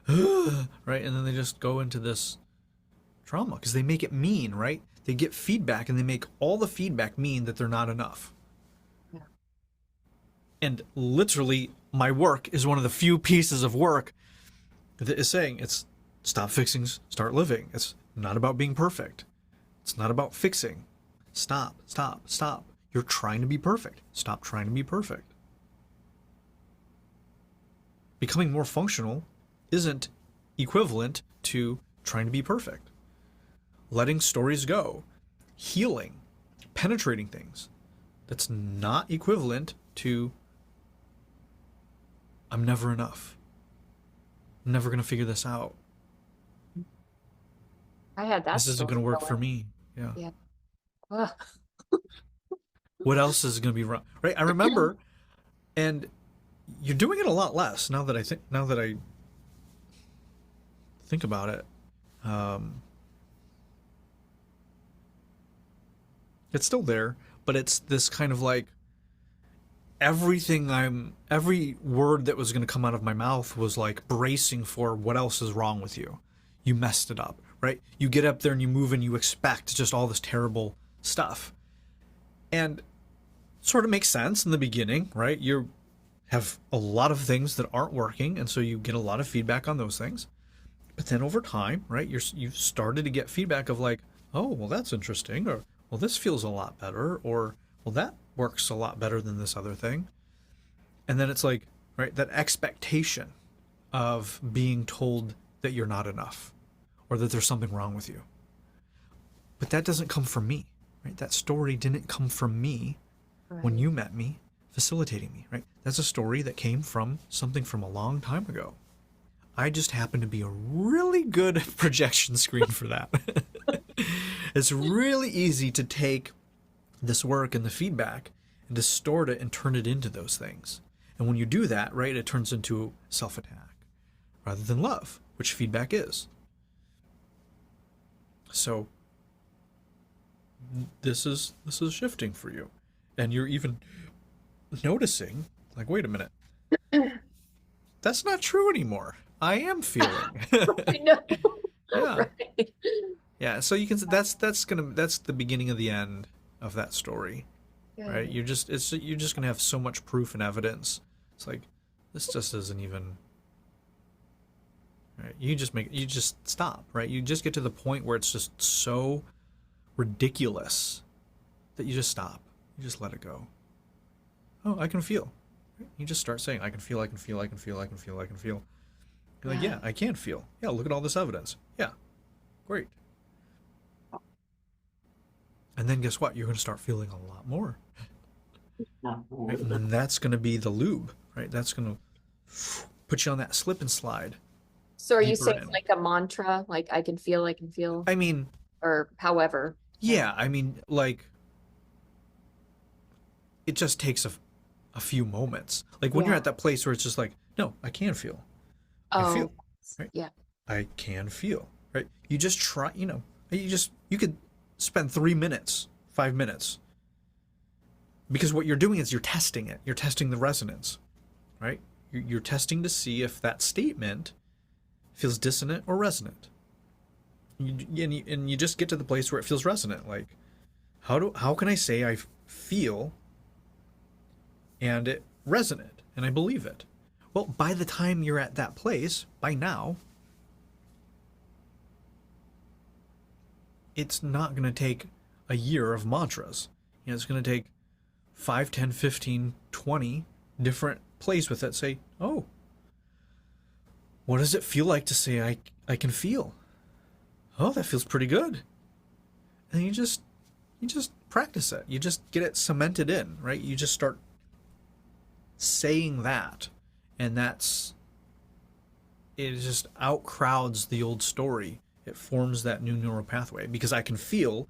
Right? And then they just go into this trauma because they make it mean, right? They get feedback and they make all the feedback mean that they're not enough. Yeah. And literally, my work is one of the few pieces of work that is saying it's stop fixing, start living. It's not about being perfect. It's not about fixing. Stop, stop, stop. You're trying to be perfect. Stop trying to be perfect. Becoming more functional isn't equivalent to trying to be perfect. Letting stories go, healing, penetrating things. That's not equivalent to I'm never enough. I'm never going to figure this out. I had that. This isn't going to work for story. me. Yeah. Yeah. Ugh. What else is going to be wrong? Right? I remember, and you're doing it a lot less now that I think about it. It's still there, but it's this kind of like every word that was going to come out of my mouth was like bracing for what else is wrong with you. You messed it up, right? You get up there and you move and you expect just all this terrible stuff. And sort of makes sense in the beginning, right? You have a lot of things that aren't working, and so you get a lot of feedback on those things. But then over time, right, you've started to get feedback of like, oh, well, that's interesting, or well, this feels a lot better, or well, that works a lot better than this other thing. And then it's like, right, that expectation of being told that you're not enough or that there's something wrong with you. But that doesn't come from me, right? That story didn't come from me when Right. you met me, facilitating me, right? That's a story that came from something from a long time ago. I just happen to be a really good projection screen for that. It's really easy to take this work and the feedback and distort it and turn it into those things. And when you do that, right, it turns into self attack rather than love, which feedback is. So this is shifting for you. And you're even noticing, like, wait a minute, that's not true anymore. I am feeling. I know. Yeah. Right. Yeah, so you can that's the beginning of the end of that story, right? Good. You're just gonna have so much proof and evidence. It's like this just isn't even right. You just stop, right? You just get to the point where it's just so ridiculous that you just stop. You just let it go. Oh, I can feel. You just start saying, I can feel, I can feel, I can feel, I can feel, I can feel. You're like, Yeah. yeah, I can feel. Yeah, look at all this evidence. Yeah, great. And then guess what? You're going to start feeling a lot more. Right? And then that's going to be the lube, right? That's going to put you on that slip and slide So are you deeper saying in. like a mantra, like I can feel, I mean, or however? Yeah. yeah, I mean, like, it just takes a few moments. Like when you're Yeah. at that place where it's just like, no, I can feel. I feel, Oh, right? yeah. I can feel, right? You just try, you could spend 3 minutes, 5 minutes, because what you're doing is you're testing it. You're testing the resonance, right? You're testing to see if that statement feels dissonant or resonant. And you just get to the place where it feels resonant. Like, how can I say I feel and it resonant and I believe it? Well, by the time you're at that place, by now, it's not going to take a year of mantras. It's going to take 5, 10, 15, 20 different plays with it. Say, oh, what does it feel like to say I can feel? Oh, that feels pretty good. And you just practice it. You just get it cemented in, right? You just start saying that, and it just outcrowds the old story. It forms that new neural pathway because I can feel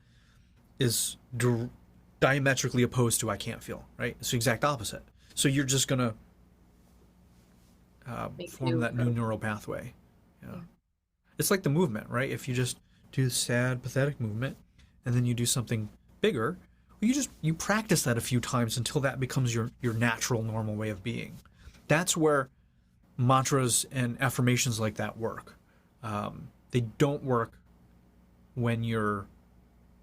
is diametrically opposed to I can't feel, right? It's the exact opposite. So you're just gonna Make form new that new approach. neural pathway. Yeah. Yeah. It's like the movement, right? If you just do the sad, pathetic movement, and then you do something bigger, you practice that a few times until that becomes your natural, normal way of being. That's where mantras and affirmations like that work. They don't work when you're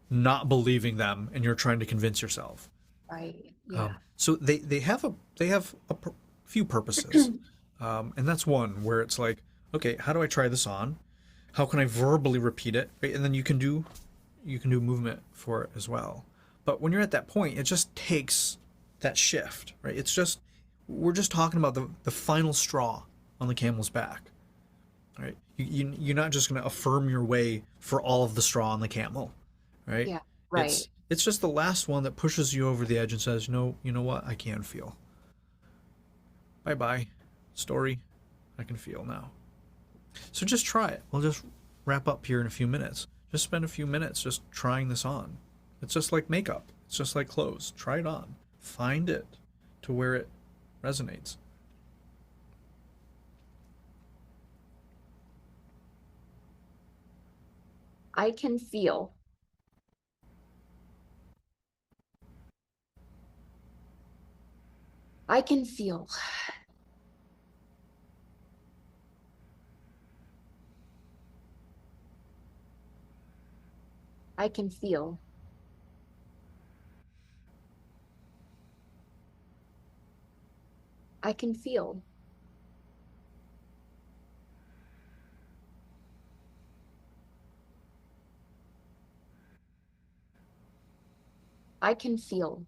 not believing them and you're trying to convince yourself. Right. Yeah. So they have few purposes, and that's one where it's like, okay, how do I try this on? How can I verbally repeat it? Right? And then you can do movement for it as well. But when you're at that point, it just takes that shift, right? We're just talking about the final straw on the camel's back, right? You're not just going to affirm your way for all of the straw on the camel, right? Yeah. It's Right. it's just the last one that pushes you over the edge and says, you know what, I can feel. Bye bye, story. I can feel now. So just try it. We'll just wrap up here in a few minutes. Just spend a few minutes just trying this on. It's just like makeup. It's just like clothes. Try it on. Find it to where it resonates. I can feel. I can feel. I can feel. I can feel. I can feel.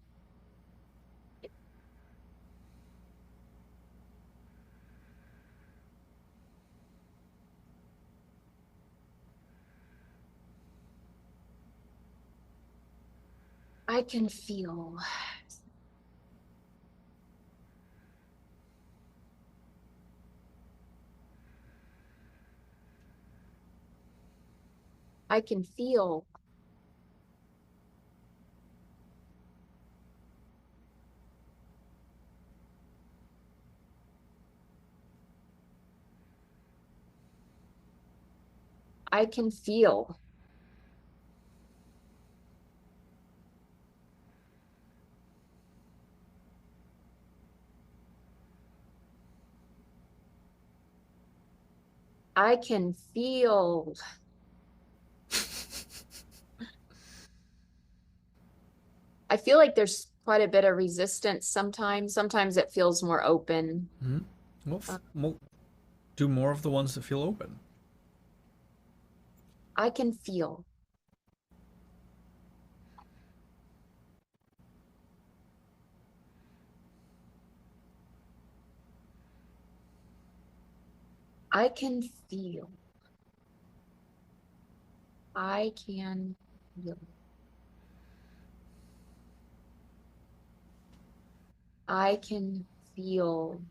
I can feel. I can feel. I can feel. I can feel. I feel like there's quite a bit of resistance sometimes. Sometimes it feels more open. Hmm. Well, Uh, well, do more of the ones that feel open. I can feel. I can feel. I can feel. I can feel.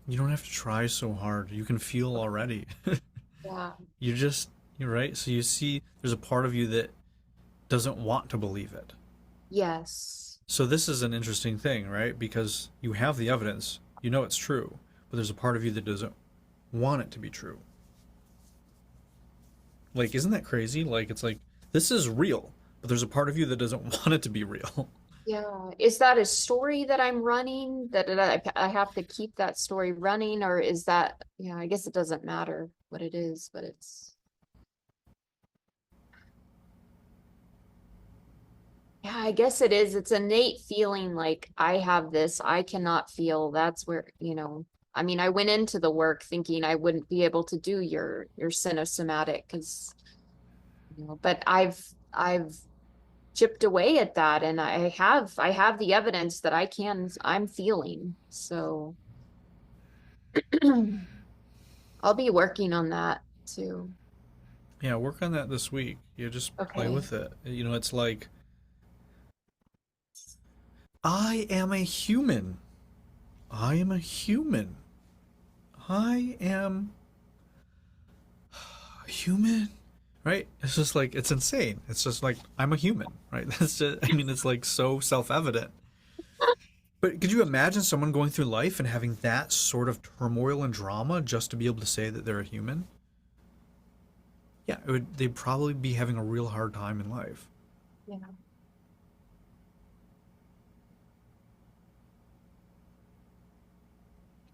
You don't have to try so hard. You can feel already. Yeah. You just, you're right. So you see, there's a part of you that doesn't want to believe it. Yes. So this is an interesting thing, right? Because you have the evidence, you know it's true, but there's a part of you that doesn't want it to be true. Like, isn't that crazy? Like, it's like, this is real, but there's a part of you that doesn't want it to be real. Yeah. Is that a story that I'm running that I have to keep that story running, or is that, yeah, I guess it doesn't matter what it is, but it's, yeah, I guess it is. It's innate feeling like I have this, I cannot feel. That's where, I mean, I went into the work thinking I wouldn't be able to do your Cinesomatic because, but I've chipped away at that and I have the evidence that I'm feeling. So I'll be working on that too. Yeah, work on that this week. You just play Okay. with it. You know, it's like, I am a human. I am a human. I am a human. Right? It's just like, it's insane. It's just like, I'm a human, right? That's just, I mean, it's like so self evident. But could you imagine someone going through life and having that sort of turmoil and drama just to be able to say that they're a human? Yeah, they'd probably be having a real hard time in life. Yeah.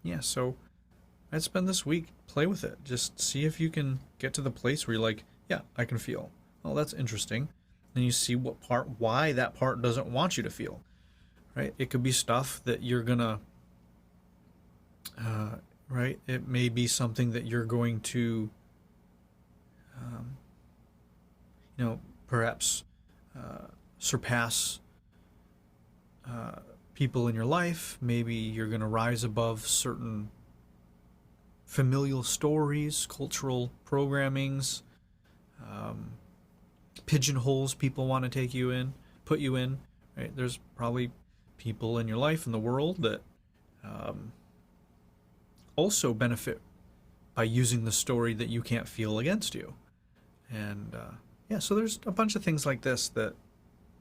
Yeah, so I'd spend this week, play with it. Just see if you can get to the place where you're like, yeah, I can feel. Oh, that's interesting. Then you see why that part doesn't want you to feel, right? It could be stuff that you're gonna, uh, right? It may be something that you're going to, um, perhaps surpass uh, people in your life. Maybe you're going to rise above certain familial stories, cultural programmings, um, pigeonholes people want to take you in, put you in. Right? There's probably people in your life in the world that um, also benefit by using the story that you can't feel against you. And yeah, so there's a bunch of things like this that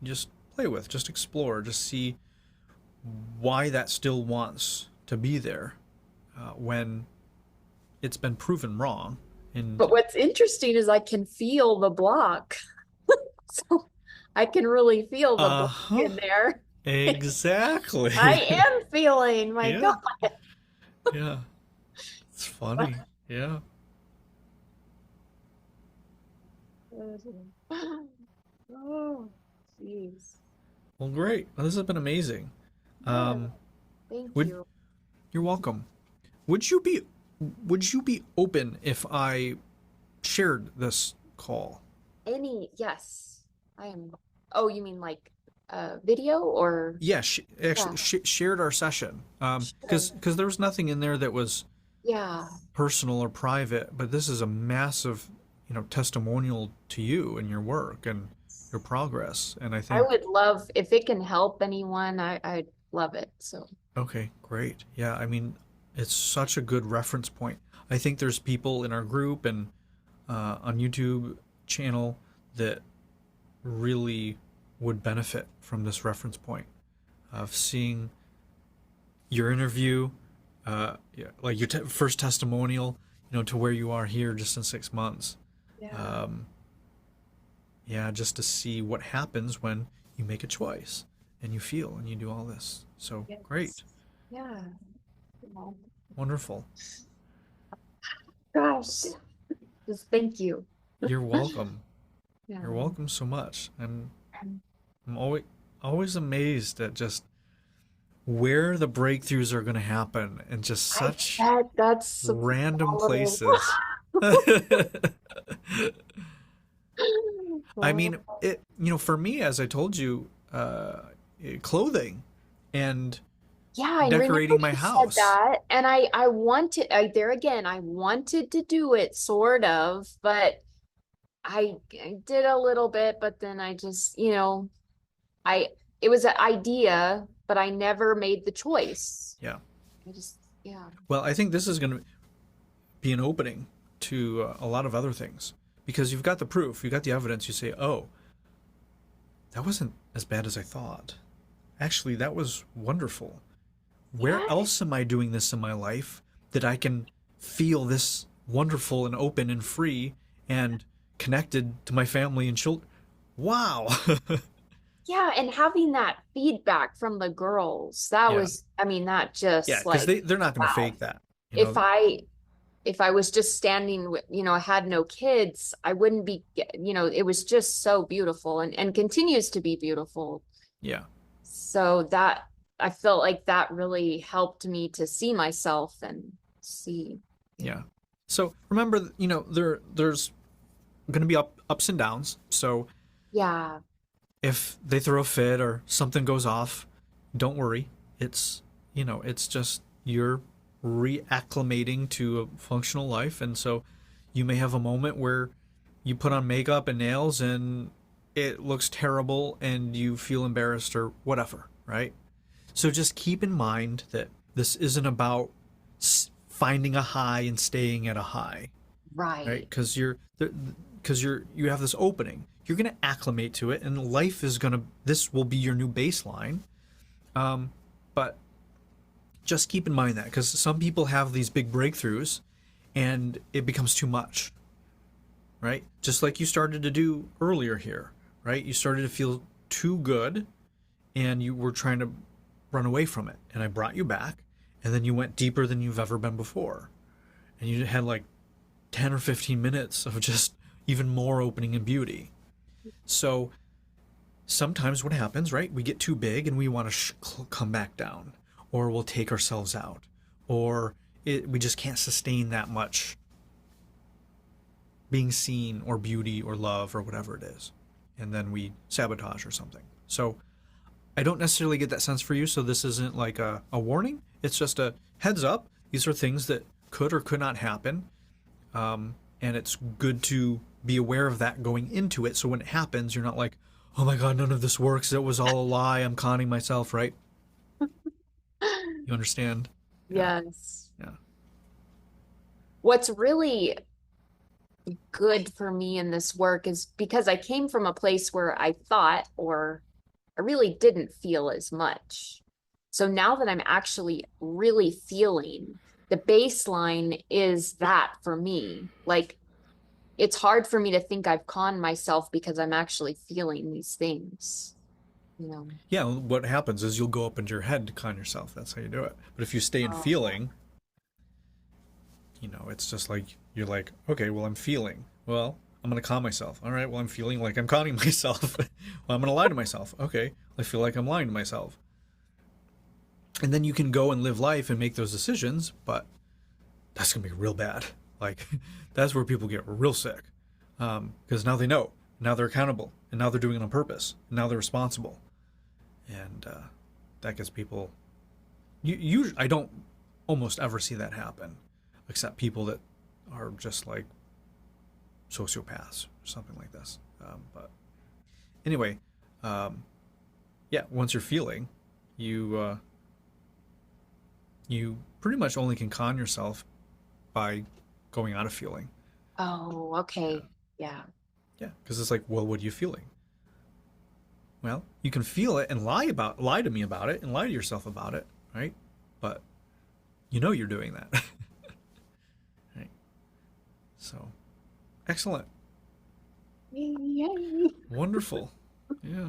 just play with, just explore, just see why that still wants to be there when it's been proven wrong. And But what's interesting is I can feel the block. So I can really feel the block huh, in there. I exactly. am feeling, my Yeah, God. yeah, it's funny. Yeah. Oh, jeez. Well, great. Well, this has been amazing. Yeah, Um, thank would you. you're welcome. Would you be would you be open if I shared this call? Yes, I am. Oh, you mean like video or? Yeah, Yeah, actually shared our session. sure. Because there was nothing in there that was Yeah, personal or private, but this is a massive testimonial to you and your work and your progress. And I I think, would love if it can help anyone, I'd love it. So okay, great. Yeah, I mean, it's such a good reference point. I think there's people in our group and on YouTube channel that really would benefit from this reference point of seeing your interview, yeah, like your first testimonial, to where you are here just in 6 months. yeah. Um, yeah, just to see what happens when you make a choice and you feel and you do all this. So Yes. great, Yeah. Well, wonderful. gosh, just thank you. You're welcome. Yeah. You're welcome so much. I'm always amazed at just where the breakthroughs are going to happen in just I such bet that's random volatile. places. I mean, Well, for me, as I told you, clothing and yeah, I remember decorating my you said house. that, and I wanted, there again, I wanted to do it sort of, but I did a little bit, but then I just, I it was an idea, but I never made the choice. Yeah. I just, yeah. Well, I think this is going to be an opening to a lot of other things because you've got the proof, you've got the evidence. You say, oh, that wasn't as bad as I thought. Actually, that was wonderful. Where Yeah. else am I doing this in my life that I can feel this wonderful and open and free and connected to my family and children? Wow. Yeah, and having that feedback from the girls, that Yeah. was, I mean, that Yeah, just because like, they're not going to wow. fake that. You If know, I if I was just standing with, I had no kids, I wouldn't be, it was just so beautiful and continues to be beautiful. yeah, So that I felt like that really helped me to see myself and see, yeah. So remember, there's going to be ups and downs. So yeah, if they throw a fit or something goes off, don't worry. It's just you're reacclimating to a functional life. And so you may have a moment where you put on makeup and nails and it looks terrible and you feel embarrassed or whatever, right? So just keep in mind that this isn't about finding a high and staying at a high, right? right, Because you have this opening. You're going to acclimate to it, and life is going to. This will be your new baseline. But just keep in mind that because some people have these big breakthroughs, and it becomes too much, right? Just like you started to do earlier here, right? You started to feel too good, and you were trying to run away from it, and I brought you back, and then you went deeper than you've ever been before, and you had like 10 or 15 minutes of just even more opening and beauty. So sometimes what happens, right? We get too big and we want to come back down, or we'll take ourselves out, or we just can't sustain that much being seen or beauty or love or whatever it is. And then we sabotage or something. So I don't necessarily get that sense for you. So this isn't like a warning. It's just a heads up. These are things that could or could not happen. And it's good to be aware of that going into it. So when it happens, you're not like, oh my God, none of this works. It was all a lie. I'm conning myself, right? You understand? Yeah. yes. Yeah. What's really good for me in this work is because I came from a place where I thought or I really didn't feel as much. So now that I'm actually really feeling, the baseline is that for me. Like it's hard for me to think I've conned myself because I'm actually feeling these things, you know. Yeah. What happens is you'll go up into your head to con yourself. That's how you do it. But if you stay in Oh, feeling, it's just like you're like, okay, well, I'm feeling. Well, I'm gonna calm myself. All right, well, I'm feeling like I'm conning myself. Well, I'm gonna lie to myself. Okay, I feel like I'm lying to myself. And then you can go and live life and make those decisions, but that's gonna be real bad. Like that's where people get real sick because now they know, now they're accountable, and now they're doing it on purpose, and now they're responsible, and that gets people. I don't almost ever see that happen, except people that are just like sociopaths or something like this. But anyway, um, yeah, once you're feeling, you you pretty much only can con yourself by going out of feeling. Oh, Yeah, okay. Yeah. yeah, because it's like, well, what are you feeling? Well, you can feel it and lie to me about it and lie to yourself about it, right? But you know you're doing that, right? So excellent, Yay. wonderful, yeah.